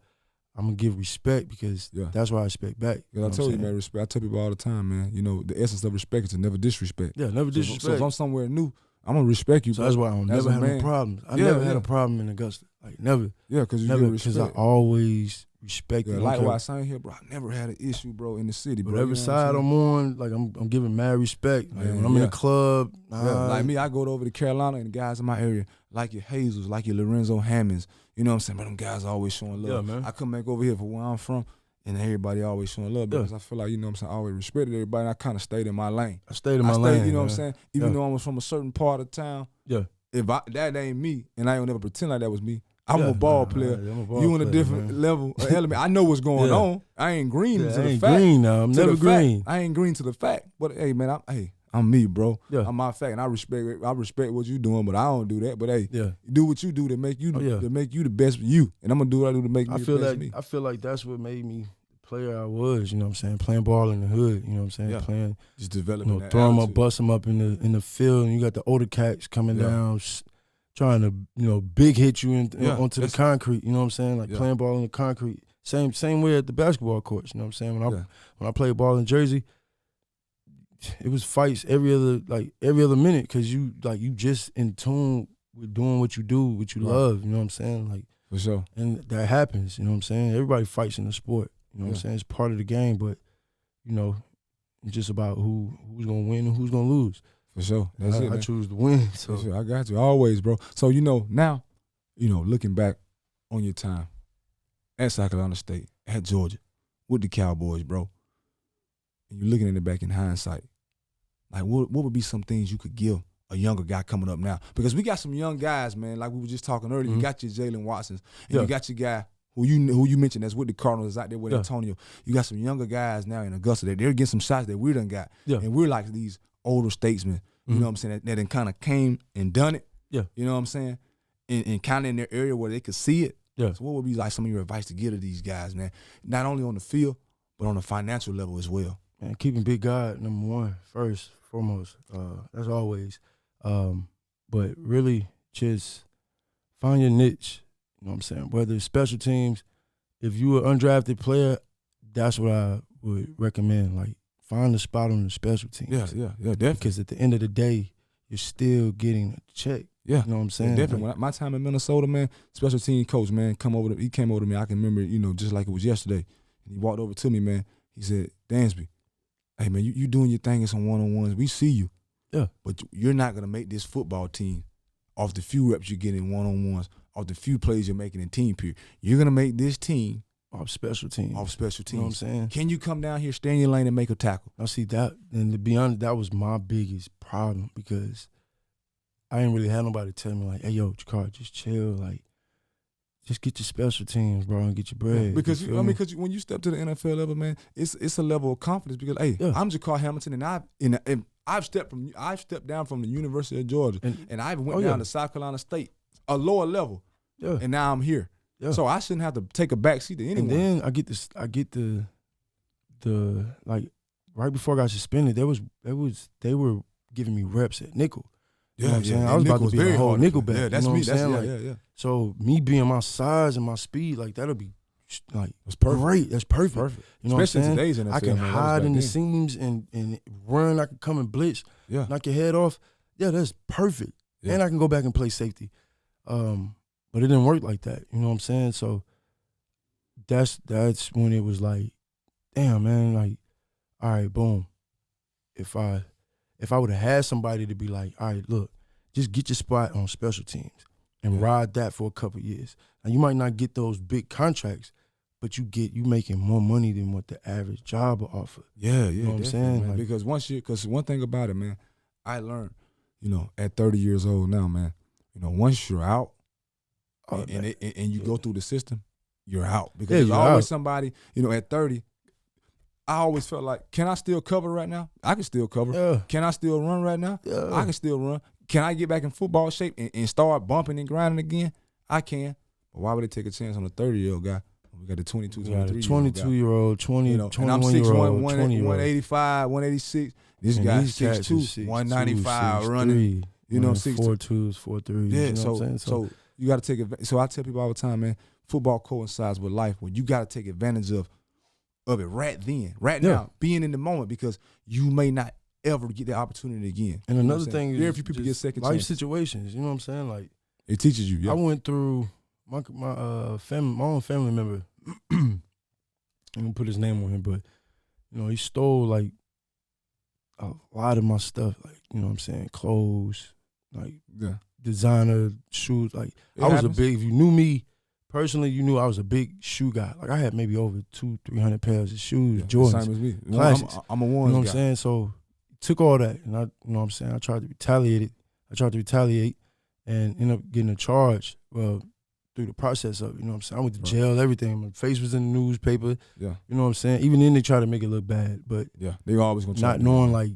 I'm gonna give respect because that's why I respect back. Yeah, I told you, man, respect. I tell people all the time, man. You know, the essence of respect is to never disrespect. Yeah, never disrespect. So if I'm somewhere new, I'm gonna respect you. So that's why I don't never have no problems. I never had a problem in Augusta. Like, never. Yeah, because I always respect you. Likewise, I ain't here, bro. I never had an issue, bro, in the city, bro. Whatever side I'm on, like I'm giving mad respect. Like, when I'm in the club, like me, I go over to Carolina and the guys in my area, like your Hazels, like your Lorenzo Hammonds. You know what I'm saying? But them guys always showing love. Yeah, man. I come back over here for where I'm from, and everybody always showing love because I feel like, you know what I'm saying, I always respected everybody, and I kind of stayed in my lane. I stayed in my lane. You know what I'm saying? Even though I was from a certain part of town, if that ain't me, and I don't ever pretend like that was me, I'm a ball player. You in a different level or element. I know what's going on. I ain't green to the fact. Green now. I'm never green. I ain't green to the fact. But hey, man, I'm me, bro. Yeah. I'm my fact, and I respect what you doing, but I don't do that. But hey, do what you do to make you to make you the best you, and I'm gonna do what I do to make me the best me. I feel like that's what made me the player I was. You know what I'm saying? Playing ball in the hood. You know what I'm saying? Playing, just developing. You know, throw them up, bust them up in the field, and you got the older cats coming down, trying to, you know, big hit you onto the concrete. You know what I'm saying? Like playing ball in the concrete. Same way at the basketball courts. You know what I'm saying? When I played ball in Jersey, it was fights every other minute because you just in tune with doing what you do, what you love. You know what I'm saying? Like, for sure. And that happens. You know what I'm saying? Everybody fights in the sport. You know what I'm saying? It's part of the game, but you know, it's just about who's gonna win and who's gonna lose. For sure. That's it, man. I choose to win. So for sure. I got you always, bro. So you know now, you know, looking back on your time at South Carolina State, at Georgia, with the Cowboys, bro, and you're looking at it back in hindsight, like what would be some things you could give a younger guy coming up now? Because we got some young guys, man, like we were just talking earlier. You got your Jalen Watsons, and you got your guy who you mentioned that's with the Cardinals out there with Antonio. You got some younger guys now in Augusta that they're getting some shots that we done got. And we're like these older statesmen, you know what I'm saying, that kind of came and done it. You know what I'm saying? And kind of in their area where they could see it. So what would be like some of your advice to give to these guys, man? Not only on the field, but on the financial level as well. Man, keeping big God number one, first, foremost. That's always. But really just find your niche. You know what I'm saying? Whether it's special teams, if you an undrafted player, that's what I would recommend. Like, find a spot on the special teams. Yeah, definitely. Because at the end of the day, you're still getting a check. Yeah. You know what I'm saying? Definitely. Like, my time in Minnesota, man, special team coach, man, he came over to me. I can remember, you know, just like it was yesterday. And he walked over to me, man. He said, Dansby, hey, man, you doing your thing in some one-on-ones. We see you. Yeah. But you're not going to make this football team off the few reps you get in one-on-ones, off the few plays you're making in team period. You're going to make this team off special teams. You know what I'm saying? Can you come down here, stay in your lane, and make a tackle? I see that. And to be honest, that was my biggest problem because I ain't really had nobody tell me, like, hey, yo, Jakar, just chill. Like, just get your special teams, bro, and get your bread. Yeah, because when you step to the NFL level, man, it's a level of confidence because, hey, I'm Jakar Hamilton, and I've stepped down from the University of Georgia, and I went down to South Carolina State, a lower level, and now I'm here. Yeah. So I shouldn't have to take a back seat to anyone. And then I get the like right before I got suspended, they were giving me reps at nickel. You know what I'm saying? I was about to be a whole nickel back. Yeah, that's you know me. What I'm saying? So me being my size and my speed, like that'll be like It's perfect. great. That's perfect. Perfect. You know what I'm Especially saying? in today's NFL, I can man, that was hide back in the then. seams and run. I can come and blitz, Yeah. knock your head off. Yeah, that's perfect. Yeah. And I can go back and play safety. But it didn't work like that. You know what I'm saying? So that's when it was like, damn, man, like, all right, boom. If I would have had somebody to be like, all right, look, just get your spot on special teams and ride that for a couple of years. Now you might not get those big contracts, but you making more money than what the average job will offer. Yeah, You know what I'm definitely, saying? man. Like, Because one thing about it, man, I learned, at 30 years old now, man, once you're out and you go through the system, you're out. Because there's you're always out. somebody, at 30, I always felt like, can I still cover right now? I can still cover. Yeah. Can I still run right now? Yeah. I can still run. Can I get back in football shape and start bumping and grinding again? I can. But why would they take a chance on a 30-year-old guy? We got the 22, 23-year-old guy. 22-year-old, 20, And I'm 21-year-old, 185, 186. This And guy's these cats 6'2", is 195 6'3", running. 6'2". 4'2s, 4'3s. Yeah, you know what I'm saying? so you got to take advantage. So I tell people all the time, man, football coincides with life where you got to take advantage of it right then, right now, being in the moment, because you may not ever get that opportunity again. And another thing very is few people get just second life chances. situations. You know what I'm saying? Like, It teaches you. Yeah. I went through my own family member. I'm gonna put his name on him, but he stole like a lot of my stuff, like, you know what I'm saying, clothes, like designer shoes. Like, It I was happens. if you knew me personally, you knew I was a big shoe guy. Like, I had maybe over 200-300 pairs of shoes, Jordans. Same as me. Classics. I'm a You ones know what guy. I'm saying? So took all that, and I tried to retaliate and ended up getting a charge. Well, through the process of it, you know what I'm saying? I went to jail, everything. My face was in the newspaper. Yeah. You know what I'm saying? Even then, they try to make it look bad, but Yeah. They always gonna try not to do knowing, that. like,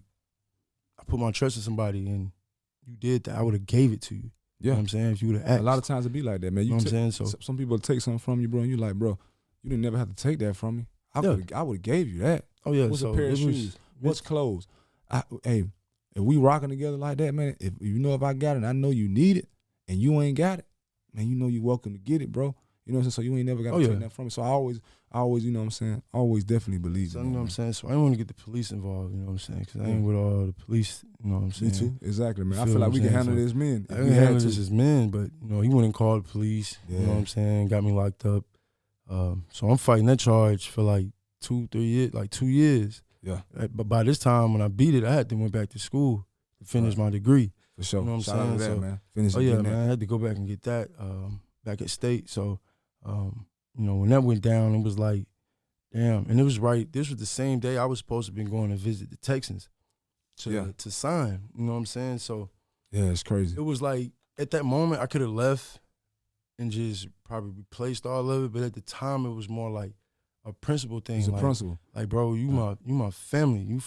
I put my trust in somebody and you did that, I would have gave it to you. You Yeah. know what I'm saying? If you would have asked. A lot of times it be like that, man. You know what I'm saying? So Some people take something from you, bro, and you like, bro, you didn't never have to take that from me. I would have gave you that. oh yeah, What's so a pair of it was- shoes? What's clothes? Hey, if we rocking together like that, man, if I got it and I know you need it and you ain't got it, man, you welcome to get it, bro. You know what I'm saying? So you ain't never got to take that from me. So I always, you know what I'm saying, always definitely believe So, in you know that, what I'm saying? So I didn't want to get the police involved, you know what I'm saying? Because I ain't with all the police, you know what I'm saying? Me too. Exactly, man. I Feel feel like what we I'm can saying? handle So this, men. I If can we had handle to. this as men, but he went and called the police. You know what I'm saying? Got me locked up. So I'm fighting that charge for like 2 years. Yeah, But by this time, when I beat it, I had to went back to school to finish my degree. for sure. You know what I'm Shout out to saying? that, So- man. Finish Oh it, yeah, getting man, that. I had to go back and get that back at state. So, when that went down, it was like, damn. And it was right. This was the same day I was supposed to be going to visit the Texans to sign. You know what I'm saying? So Yeah, it's crazy. it was like, at that moment, I could have left and just probably replaced all of it. But at the time, it was more like a principle thing. It's a like, principle. Like, bro, you my family. You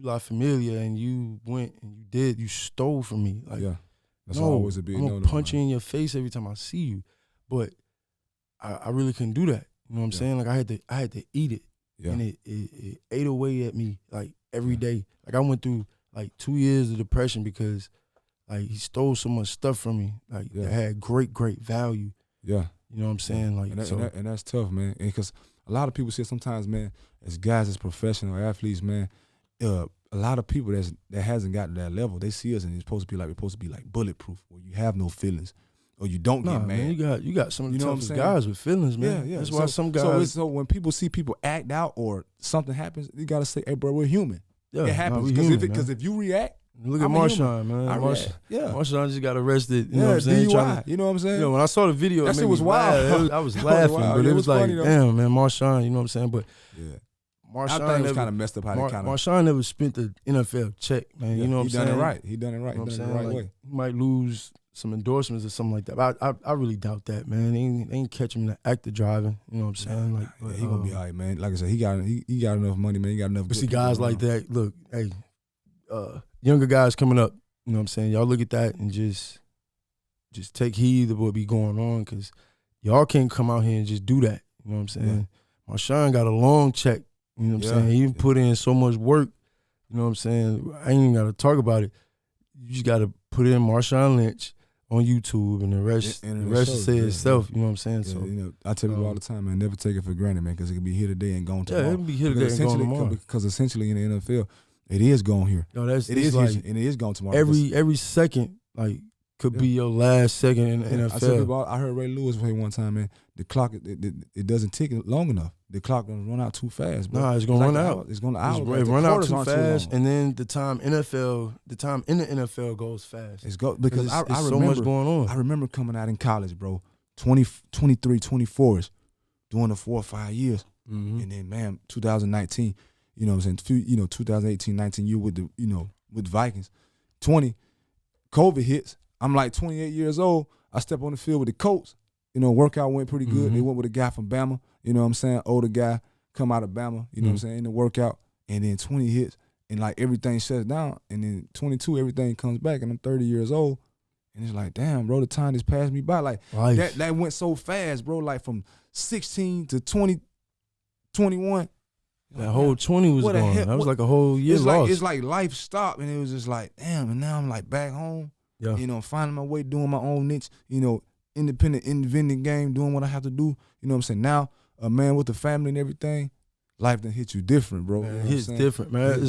La Familia, and you went and you stole from me. Like, Yeah, that's no, always a big I'm no. gonna punch you in your face every time I see you. But I really couldn't do that. You know what I'm saying? Like, I had to eat it. Yeah. And it ate away at me, like, every day. Like, I went through like 2 years of depression because, like, he stole so much stuff from me, like, that had great value. Yeah. You know what I'm saying? Like, And that's tough, man. And because a lot of people say sometimes, man, as guys, as professional athletes, man, a lot of people that hasn't gotten to that level, they see us and we're supposed to be like bulletproof, where you have no feelings, or you don't get mad. Man, you got some of the You know what I'm toughest saying? guys with feelings, man. Yeah. That's why some guys. So when people see people act out or something happens, you gotta say, "Hey, bro, we're human. Yeah, It happens." we Because human, if you react, look at I'm a Marshawn, man. I react. Yeah. Marshawn just got arrested. You know what I'm DUI. saying? You know what I'm saying? When I saw the video, That it shit made me was wild. laugh. I was That was laughing, wild. but Yeah, it it was was funny, like, though. damn, man, Marshawn. You know what I'm saying? But Yeah. Marshawn I think it was never- kind of messed up how they kind of. Marshawn never spent the NFL check, man. You know what I'm he saying? done it right. He done it right. You know He what done I'm it the right saying? way. Like, he might lose some endorsements or something like that. But I really doubt that, man. They ain't catch him in the act of driving. You know what I'm saying? Like, Yeah, he gonna be all right, man. Like I said, he got enough money, man. He got enough. But good see, people guys like around. that, look, hey, younger guys coming up, you know what I'm saying? Y'all look at that and just take heed of what be going on, because y'all can't come out here and just do that. You know what I'm saying? Marshawn got a long check. You know what I'm saying? He put in so much work. You know what I'm saying? I ain't even got to talk about it. You just got to put in Marshawn Lynch on YouTube, and the rest says itself. You know what I'm saying? Yeah, so you know, I tell people all the time, man, never take it for granted, man, because it can be here today and gone tomorrow. Yeah, it can be here today and gone tomorrow. Because essentially in the NFL, it is gone here. Yo, it is like here, and it is gone tomorrow. Every second, like, could be your last second in the NFL. I tell people, I heard Ray Lewis say one time, man, the clock it doesn't tick long enough. The clock gonna run out too fast, bro. Nah, it's gonna run out. It's gonna run out too fast, and then the time in the NFL goes fast. Because I remember so much going on. I remember coming out in college, bro, 23, 24s, doing the 4 or 5 years, and then, man, 2019, you know what I'm saying? 2018, 19, you with the with Vikings, 20, COVID hits. I'm like 28 years old. I step on the field with the Colts. Workout went pretty good. They went with a guy from Bama. You know what I'm saying? Older guy, come out of Bama. You know what I'm saying? In the workout. And then 20 hits, and like everything shuts down. And then 22, everything comes back, and I'm 30 years old. And it's like, damn, bro, the time just passed me by. Like, that went so fast, bro. Like from 16 to 20, 21. That whole 20 was gone. That was like a whole year lost. It's like life stopped, and it was just like, damn, and now I'm like back home. Yeah. Finding my way, doing my own niche, independent game, doing what I have to do. You know what I'm saying? Now, a man with a family and everything, life done hit you different, bro. Man, you know it hits different, man.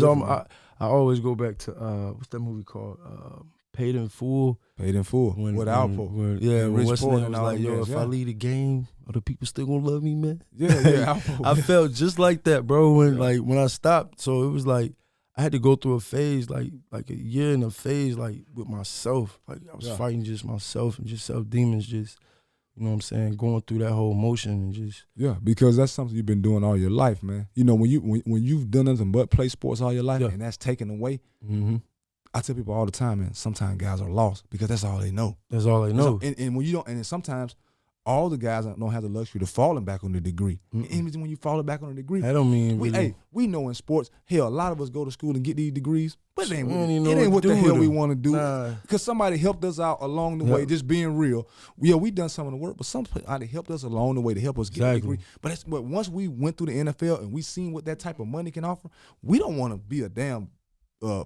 I always go back to, what's that movie called? Paid in Full. Paid in Full. When Rich Porter was like, yo, if I leave the game, are the people still gonna love me, man? Yeah. I felt just like that, bro, when I stopped. So it was like, I had to go through a phase, like a year in a phase, like with myself. Like I was fighting just myself and just self-demons, just, you know what I'm saying, going through that whole motion and just. Yeah, because that's something you've been doing all your life, man. When you've done nothing but play sports all your life and that's taken away, I tell people all the time, man, sometimes guys are lost because that's all they know. That's all they know. And when you don't, and then sometimes all the guys don't have the luxury to falling back on the degree. And even when you fall back on the degree, that don't mean we know in sports, hell, a lot of us go to school and get these degrees, but it ain't what the hell we want to do. Because somebody helped us out along the way, just being real. Yeah, we done some of the work, but somebody helped us along the way to help us get the degree. But once we went through the NFL and we seen what that type of money can offer, we don't want to be a damn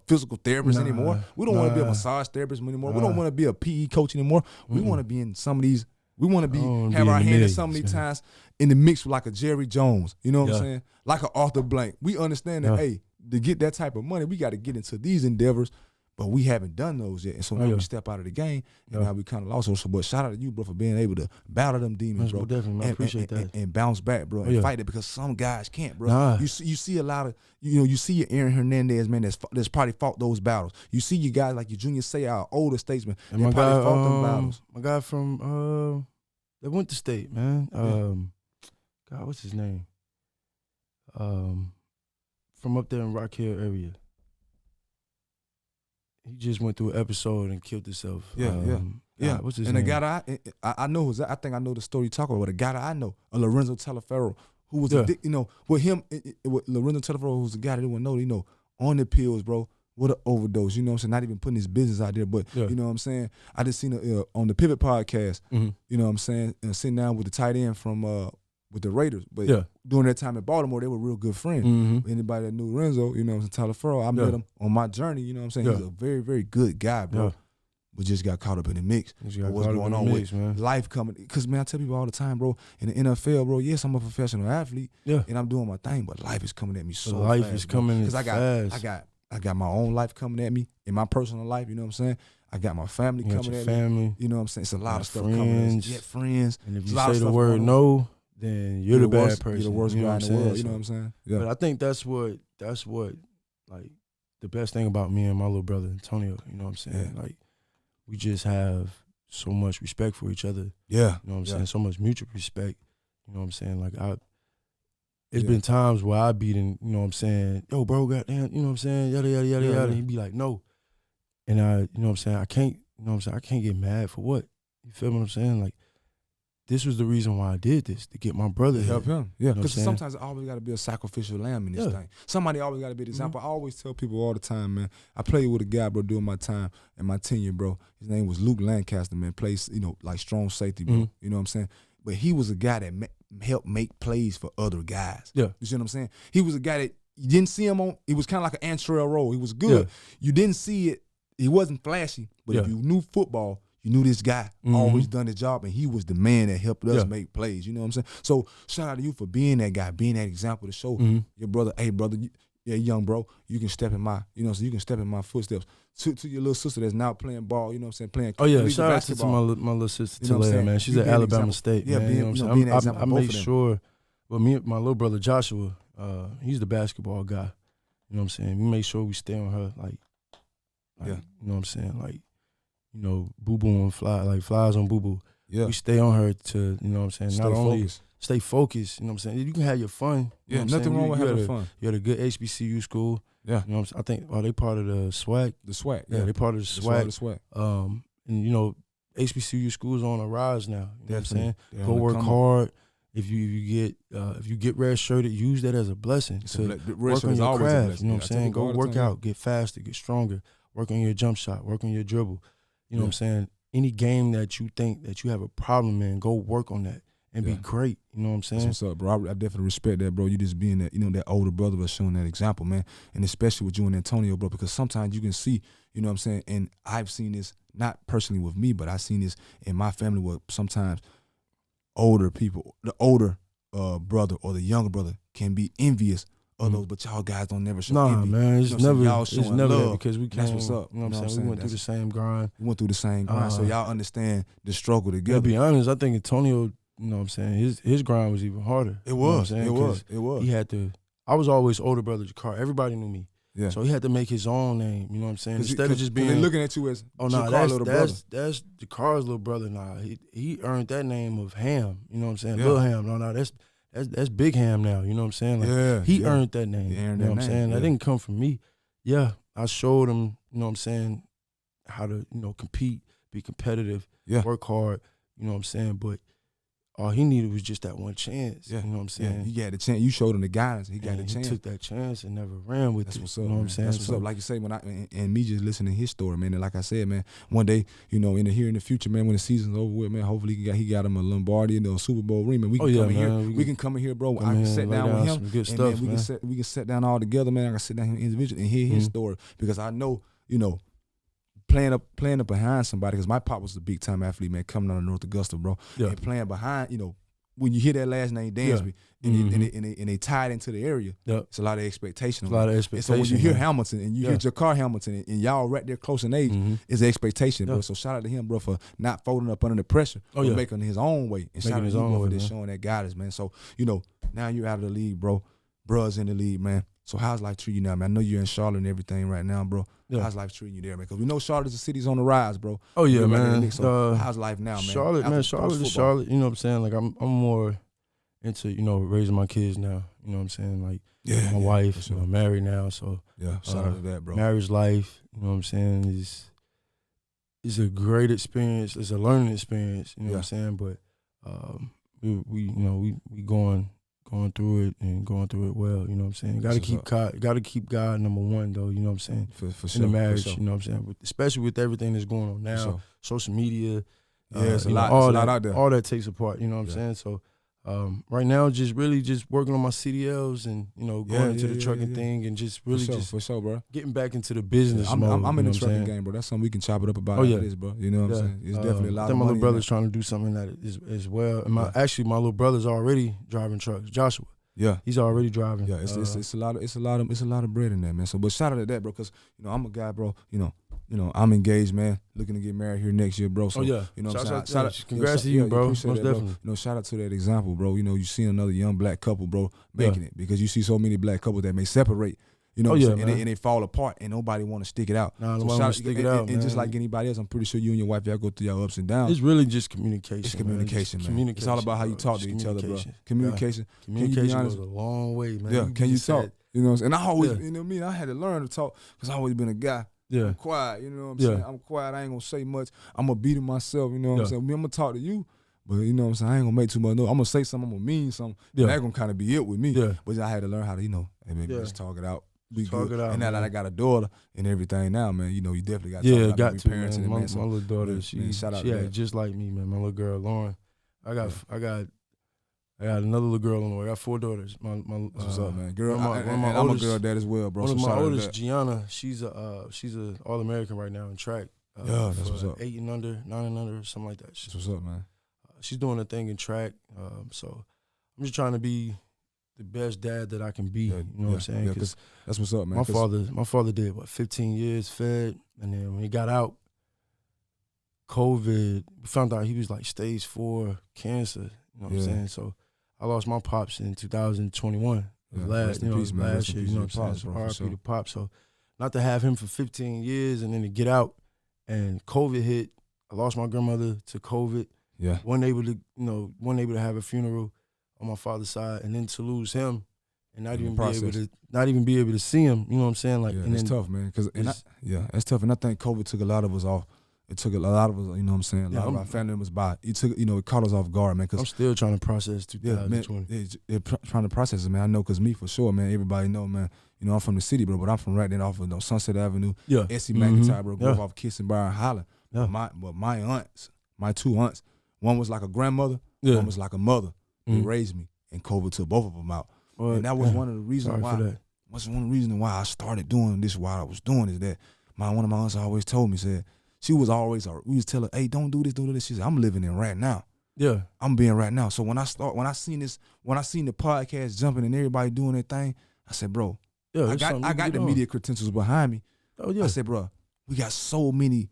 physical therapist anymore. We don't want to be a massage therapist anymore. We don't want to be a PE coach anymore. We want to be in some of these. We want to have our hand in some of these times in the mix with like a Jerry Jones. You know what I'm saying? Like an Arthur Blank. We understand that, hey, to get that type of money, we got to get into these endeavors, but we haven't done those yet. And so now we step out of the game, and now we kind of lost. So, but shout out to you, bro, for being able to battle them demons, bro. Definitely, man. I appreciate that. And bounce back, bro, and fight it, because some guys can't, bro. You see a lot of, you see your Aaron Hernandez, man, that's probably fought those battles. You see your guys like your Junior Seau, our older statesmen, that probably fought them battles. My guy from that went to state, man. God, what's his name? From up there in Rock Hill area. He just went through an episode and killed himself. Yeah. What's his name? And the guy that I know, I think I know the story you talk about. A guy that I know, Lorenzo Telefero, who was with him, with Lorenzo Telefero, who's the guy that didn't know, on the pills, bro. What an overdose, you know what I'm saying? Not even putting his business out there, but you know what I'm saying? I just seen on the Pivot podcast, you know what I'm saying, sitting down with the tight end from with the Raiders. But during that time in Baltimore, they were real good friends. Anybody that knew Lorenzo, you know what I'm saying, Telefero, I met him on my journey, you know what I'm saying? He's a very, very good guy, bro. But just got caught up in the mix. What's going on with life coming? Because, man, I tell people all the time, bro, in the NFL, bro, yes, I'm a professional athlete, and I'm doing my thing, but life is coming at me so life fast. Is coming fast. I got my own life coming at me in my personal life, you know what I'm saying? I got my family coming at me. You know what I'm saying? It's a lot of stuff coming at me. Friends. And if you say the word no, then you're the bad person. You're the worst guy in the world, you know what I'm saying? Yeah. But I think that's what like the best thing about me and my little brother Antonio, you know what I'm saying? Like we just have so much respect for each other. Yeah. You know what I'm saying? So much mutual respect. You know what I'm saying? Like it's been times where I beat him, you know what I'm saying, yo, bro, goddamn, you know what I'm saying, yada, yada, yada, yada. He'd be like, no. And you know what I'm saying, I can't get mad for what? You feel what I'm saying? Like, this was the reason why I did this, to get my brother to help him. Yeah, because you know sometimes it always got to be a sacrificial lamb in this thing. Somebody always got to be the example. I always tell people all the time, man, I played with a guy, bro, during my time and my tenure, bro. His name was Luke Lancaster, man, plays, like strong safety, bro. You know what I'm saying? But he was a guy that helped make plays for other guys. Yeah. You see what I'm saying? He was a guy that you didn't see him on. He was kind of like an Antrell role. He was good. You didn't see it. He wasn't flashy. But if you knew football, you knew this guy always done his job, and he was the man that helped us make plays. You know what I'm saying? So shout out to you for being that guy, being that example to show your brother, hey brother, young bro, you can step in my, so you can step in my footsteps. To your little sister that's now playing ball, you know what I'm saying, playing. Oh yeah, shout out to my little sister Talia, man. She's at Alabama State. Yeah, man. You know what I'm saying? I made sure. Well, my little brother Joshua, he's the basketball guy. You know what I'm saying? We make sure we stay on her, like you know what I'm saying, like, boo boo and flies on boo boo. Yeah, we stay on her to, you know what I'm saying, not only stay focused. You know what I'm saying? You can have your fun. Yeah, you know nothing wrong with having fun. You had a good HBCU school. Yeah, you know what I'm saying? I think they part of the SWAC. The SWAC. Yeah, they part of the SWAC. And HBCU schools are on the rise now. You know what I'm saying? Go work hard. If you get red shirted, use that as a blessing to work on your craft. You know what I'm saying? Go work out, get faster, get stronger. Work on your jump shot, work on your dribble. You know what I'm saying? Any game that you think that you have a problem in, go work on that and be great. You know what I'm saying? That's what's up, bro. I definitely respect that, bro. You just being that, that older brother was showing that example, man. And especially with you and Antonio, bro, because sometimes you can see, you know what I'm saying? And I've seen this, not personally with me, but I've seen this in my family where sometimes older people, the older brother or the younger brother can be envious of those, but y'all guys don't never show envy. Nah, man, it's never love, because we came. That's what's up. You know what I'm saying? We went through the same grind. So y'all understand the struggle together. To be honest, I think Antonio, you know what I'm saying, his grind was even harder. It was. You know what I'm saying? It was. He had to. I was always older brother Jakar. Everybody knew me. Yeah. So he had to make his own name. You know what I'm saying? Instead of just being they looking at you as Jakar's little brother. That's Jakar's little brother. Nah, he earned that name of Ham. You know what I'm saying? Lil Ham. No, that's Big Ham now. You know what I'm saying? Like, he earned that name. You know what I'm saying? That didn't come from me. Yeah, I showed him, you know what I'm saying, how to, compete, be competitive, work hard, you know what I'm saying? But all he needed was just that one chance. Yeah. You know what I'm saying? He got the chance. You showed him the guidance. He got the chance. He took that chance and never ran with it. That's what's up. You know what I'm saying? That's what's up. Like you say, and me just listening to his story, man. And like I said, man, one day, in the future, man, when the season's over with, man, hopefully he got him a Lombardi and a Super Bowl ring, man. We can come in here. We can come in here, bro. I can sit down with him. Good stuff, man. We can sit down all together, man. I can sit down here individually and hear his story because I know, playing up behind somebody, because my pop was a big time athlete, man, coming out of North Augusta, bro. Yeah. And playing behind, when you hear that last name Dansby and they tied into the area, it's a lot of expectation. And so when you hear Hamilton and you hear Jakar Hamilton and y'all right there close in age, it's an expectation, bro. So shout out to him, bro, for not folding up under the pressure, but making his own way. And shout out to you, bro, for just showing that guidance, man. So, now you're out of the league, bro. Bruh's in the league, man. So how's life treating you now, man? I know you're in Charlotte and everything right now, bro. Yeah. How's life treating you there, man? Because we know Charlotte's a city's on the rise, bro. Oh, yeah, man. So how's life now, man? Charlotte is Charlotte. You know what I'm saying? Like, I'm more into, raising my kids now. You know what I'm saying? Like, my wife, married now. So, shout out to that, bro. Marriage life, you know what I'm saying, is a great experience. It's a learning experience, you know what I'm saying? But we going through it and going through it well, you know what I'm saying? Got to keep God number one, though, you know what I'm saying? For sure. In the marriage, you know what I'm saying? Especially with everything that's going on now, social media. It's a lot out there. All that takes a part, you know what I'm saying? So right now, just working on my CDLs and, going into the trucking thing and just really for sure, bro. Getting back into the business mode. I'm in the trucking game, bro. That's something we can chop it up about after this, bro. You know what I'm saying? It's definitely a lot of money. I think my little brother's trying to do something that as well. And my little brother's already driving trucks, Joshua. Yeah, he's already driving. Yeah, it's a lot of bread in there, man. So, but shout out to that, bro, because I'm a guy, bro. I'm engaged, man. Looking to get married here next year, bro. So, you know what I'm saying? Shout out, congrats to you, bro. Most definitely. Bro. Shout out to that example, bro. You see another young black couple, bro, making it, because you see so many black couples that may separate. You know, and they fall apart, and nobody want to stick it out. Nah, nobody want to stick it out, and just like anybody else, I'm pretty sure you and your wife, y'all go through your ups and downs. It's really just communication. It's communication, man. It's all about how you talk to each other, bro. Communication. Communication goes a long way, man. Yeah, can you talk? You know what I'm saying? And I always, I had to learn to talk because I always been a guy. Yeah. I'm quiet, you know what I'm saying? I'm quiet. I ain't going to say much. I'm going to beat it myself, you know what I'm saying? I'm going to talk to you, but you know what I'm saying? I ain't going to make too much noise. I'm going to say something. I'm going to mean something. Yeah. That's going to kind of be it with me. Yeah. But I had to learn how to, hey, maybe just talk it out. Talk it out. And now that I got a daughter and everything now, man, you definitely got to talk about parenting. Man. My little daughter, she just like me, man. My little girl, Lauren. I got another little girl on the way. I got 4 daughters. What's up, man? Girl, I'm a girl dad as well, bro. One of my oldest, Gianna, she's a All-American right now in track. Yeah, that's what's up. 8 and under, 9 and under, something like that. That's what's up, man. She's doing a thing in track. So I'm just trying to be the best dad that I can be. Yeah, you know what I'm saying? Yeah, 'cause that's what's up, man. My father did, 15 years fed, and then when he got out, COVID, we found out he was like stage 4 cancer. You know what I'm saying? So I lost my pops in 2021. Yeah, last year, you know what I'm saying? So RIP to Pop. So not to have him for 15 years and then to get out and COVID hit. I lost my grandmother to COVID. Yeah. Wasn't able to have a funeral on my father's side, and then to lose him and not even be able to see him. You know what I'm saying? Like, yeah, and it's tough, man. It's tough, and I think COVID took a lot of us off. It took a lot of us, you know what I'm saying? A lot of our family members by. It took, it caught us off guard, man. Cause I'm still trying to process 2020. Yeah, man, trying to process it, man. I know, cause me for sure, man. Everybody know, man. I'm from the city, bro, but I'm from right there off of Sunset Avenue. Yeah. SC McIntyre, bro, grew up off Kiss and Bar and Holland. Yeah. But my aunts, my 2 aunts, one was like a grandmother, one was like a mother. They raised me, and COVID took both of them out. And that was one of the reasons why. Was one of the reasons why I started doing this while I was doing is that one of my aunts always told me, said, she was always, we was telling her, hey, don't do this, don't do this. She said, I'm living in right now. Yeah. I'm being right now. So when I seen the podcast jumping and everybody doing their thing, I said, bro, I got the media credentials behind me. Oh, yeah. I said, bro, we got so many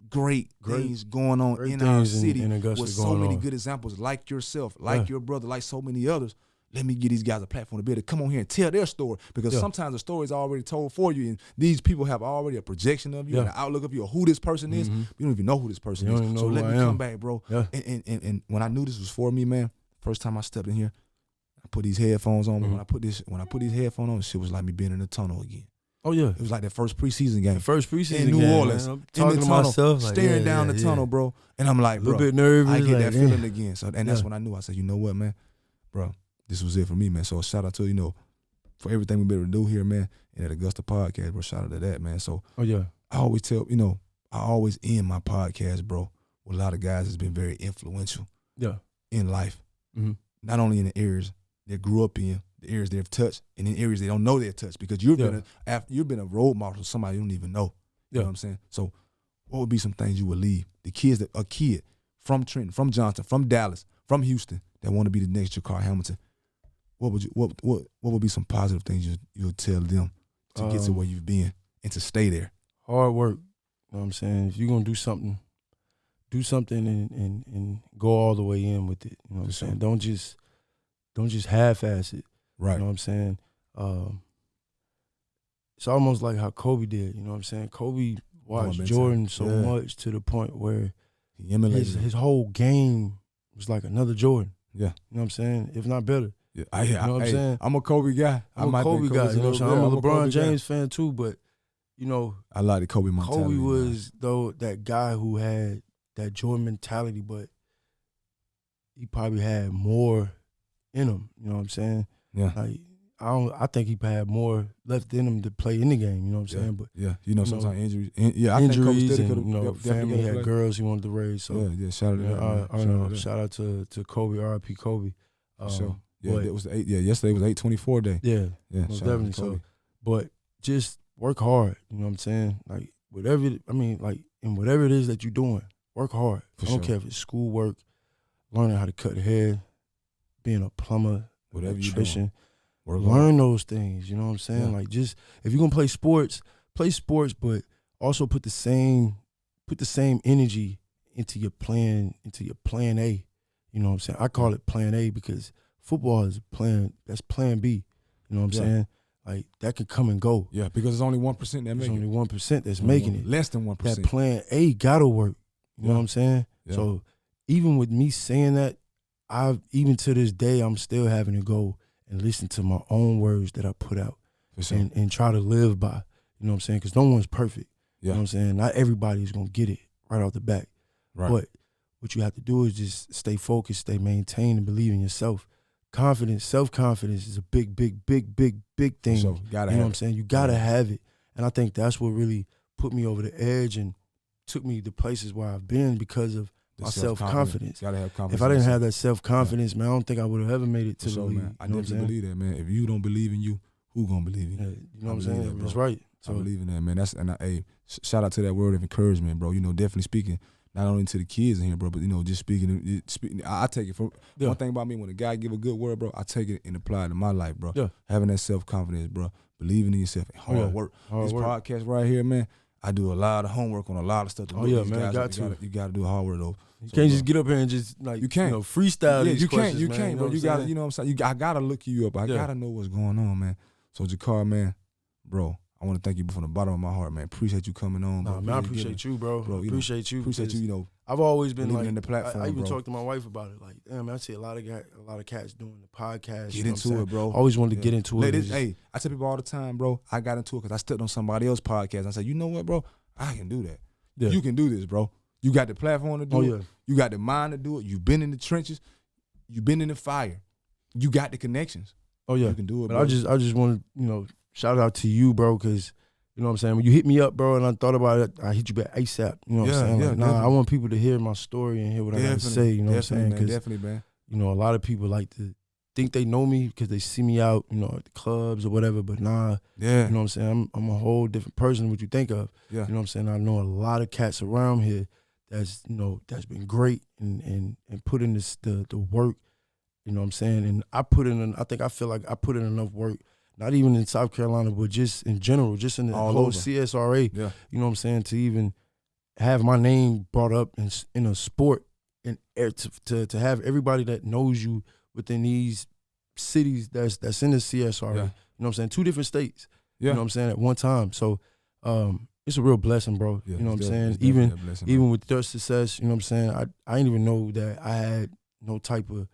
great things going on in our city with so many good examples like yourself, like your brother, like so many others. Let me give these guys a platform to be able to come on here and tell their story, because sometimes the story is already told for you, and these people have already a projection of you and an outlook of you or who this person is. You don't even know who this person is. So let me come back, bro. Yeah. And when I knew this was for me, man, first time I stepped in here, I put these headphones on. When I put these headphones on, shit was like me being in the tunnel again. Oh yeah, it was like that first preseason game. In New Orleans, man. I'm talking to myself, like, staring down the tunnel, bro. And I'm like, bro, a little bit nervous. I get that feeling again. So, and that's when I knew. I said, you know what, man, bro, this was it for me, man. So shout out to for everything we've been able to do here, man, and at Augusta Podcast, bro. Shout out to that, man. So I always tell, I always end my podcast, bro, with a lot of guys that's been very influential, in life, not only in the areas they grew up in, the areas they've touched, and in areas they don't know they've touched, because you've been a role model to somebody you don't even know. You know what I'm saying? So what would be some things you would leave a kid from Trenton, from Johnson, from Dallas, from Houston that want to be the next Jakar Hamilton? What would be some positive things you would tell them to get to where you've been and to stay there? Hard work. You know what I'm saying? If you're gonna do something and go all the way in with it. You know what I'm saying? Don't just half-ass it. Right. You know what I'm saying? It's almost like how Kobe did. You know what I'm saying? Kobe watched Jordan so much to the point where he emulated his whole game was like another Jordan. Yeah. You know what I'm saying? If not better. Yeah. You know what I'm saying? I'm a Kobe guy. I'm a Kobe guy. You know what I'm saying? I'm a LeBron James fan too, but I like the Kobe mentality. Kobe was that guy who had that Jordan mentality, but he probably had more in him. You know what I'm saying? Yeah. Like, I think he had more left in him to play in the game. You know what I'm saying? But sometimes injuries. I think Kobe and family had girls he wanted to raise. So shout out to that. Shout out to Kobe, RIP Kobe. Sure. Yeah, it was yesterday was 8/24 day. Yeah, most definitely. So, but just work hard. You know what I'm saying? Like whatever it is that you're doing, work hard. I don't care if it's schoolwork, learning how to cut hair, being a plumber, whatever electrician. Learn those things. You know what I'm saying? Like, just if you're gonna play sports, but also put the same energy into your plan A. You know what I'm saying? I call it plan A because football is that's plan B. You know what I'm saying? Like, that could come and go. Yeah, because it's only 1% that make it. It's only 1% that's making it. Less than 1%. That plan A gotta work. You know what I'm saying? Yeah. So even with me saying that, even to this day, I'm still having to go and listen to my own words that I put out and try to live by. You know what I'm saying? Because no one's perfect. You know what I'm saying? Not everybody's gonna get it right off the bat. Right. But what you have to do is just stay focused, stay maintained, and believe in yourself. Confidence, self-confidence is a big thing. So, you know what I'm saying? You gotta have it. And I think that's what really put me over the edge and took me to places where I've been because of my self-confidence. Gotta have confidence. If I didn't have that self-confidence, man, I don't think I would have ever made it to the league. Man, I definitely believe that, man. If you don't believe in you, who gonna believe you? Yeah, you know what I'm saying? That's right. So I believe in that, man. Hey, shout out to that word of encouragement, bro. You know, definitely speaking not only to the kids in here, bro, but you know, just speaking. I take it from one thing about me. When a guy give a good word, bro, I take it and apply it to my life, bro. Yeah. Having that self-confidence, bro. Believing in yourself and hard work. This podcast right here, man. I do a lot of homework on a lot of stuff. Man, you got to do hard work though. You can't just get up here and just like freestyle. Yeah, these questions, you can't, bro. You got to, you know what I'm saying. I gotta look you up. I gotta know what's going on, man. So Jakar, man, bro, I want to thank you from the bottom of my heart, man. Appreciate you coming on, bro. Man, I appreciate you, bro. Appreciate you. Appreciate you. You know, I've always been like in the platform. I even bro. talked to my wife about it. Like, damn, man, I see a lot of cats doing the podcast. Get into it, bro. I always wanted to get into it. Hey, I tell people all the time, bro. I got into it because I stepped on somebody else's podcast. I said, you know what, bro? I can do that. Yeah. You can do this, bro. You got the platform to do it. You got the mind to do it. You've been in the trenches. You've been in the fire. You got the connections. Oh yeah, you can do it. But bro. I just want to shout out to you, bro, because you know what I'm saying. When you hit me up, bro, and I thought about it, I hit you back ASAP. You know what I'm saying? Like, I want people to hear my story and hear what I got to say. You know what I'm saying? Man, definitely, man. You know, a lot of people like to think they know me because they see me out, you know, at the clubs or whatever. But nah, you know what I'm saying. I'm a whole different person than what you think of. Yeah. You know what I'm saying. I know a lot of cats around here that's been great and put in the work. You know what I'm saying. And I feel like I put in enough work. Not even in South Carolina, but just in general, just in the whole CSRA, you know what I'm saying, to even have my name brought up in a sport and to have everybody that knows you within these cities that's in the CSRA, you know what I'm saying, 2 different states, you know what I'm saying, at one time. So it's a real blessing, bro. You know what I'm saying? Even with their success, you know what I'm saying, I didn't even know that I had no type of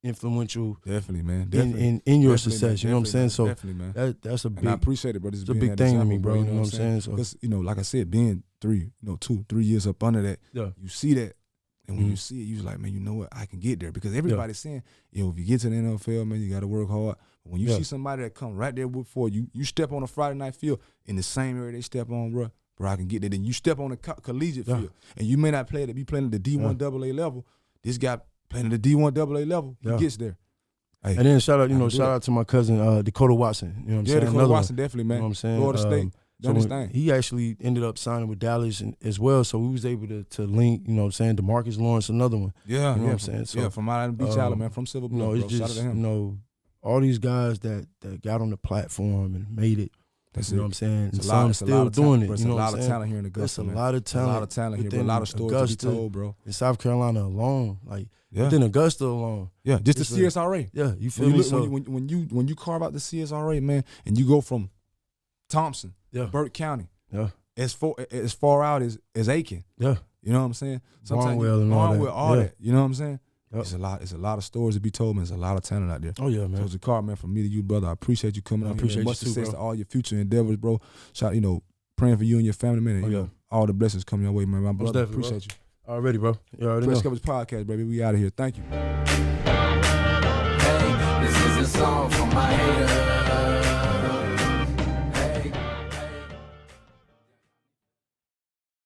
influential, man. In your success, you know what I'm saying. So that's a big. And I appreciate it, bro. It's a big thing to me, bro. You know what I'm saying. So, because like I said, being 2, 3 years up under that, you see that, and when you see it, you're like, man, you know what, I can get there. Because everybody's saying, if you get to the NFL, man, you got to work hard. But when you see somebody that come right there before you, you step on a Friday night field in the same area they step on, bro, I can get there. Then you step on a collegiate field, and you may not be playing at the D1 AA level. This guy playing at the D1 AA level, he gets there. Hey, and then shout out to my cousin Dakota Watson. You know what I'm saying? Dakota Watson, definitely, man. You know what I'm saying? Florida State, done his thing. He actually ended up signing with Dallas as well, so we was able to link. You know what I'm saying? DeMarcus Lawrence, another one. Yeah, you know what I'm saying? So, from Island Beach, Alabama, from Silver Bulldog. It's just, shout out to him. All these guys that got on the platform and made it. You know what I'm saying? It's some still doing it. You know a lot of talent here in Augusta. There's a lot of talent here, bro. A lot of stories to be told, bro. In South Carolina alone, like within Augusta alone. Yeah, just the CSRA. Yeah, you feel me? So when you carve out the CSRA, man, and you go from Thompson, Burke County, as far out as Aiken. Yeah. You know what I'm saying? Barnwell and all that. You know what I'm saying? Yep. It's a lot of stories to be told, man. There's a lot of talent out there. Oh yeah, man. So Jakar, man, from me to you, brother, I appreciate you coming on. Appreciate much you success too, to all your future endeavors, bro. Praying for you and your family, man. And, all the blessings coming your way, man. My brother, appreciate you. Already, bro. You already know. Press Coverage Podcast, baby. We out of here. Thank you. Hey, this is a song.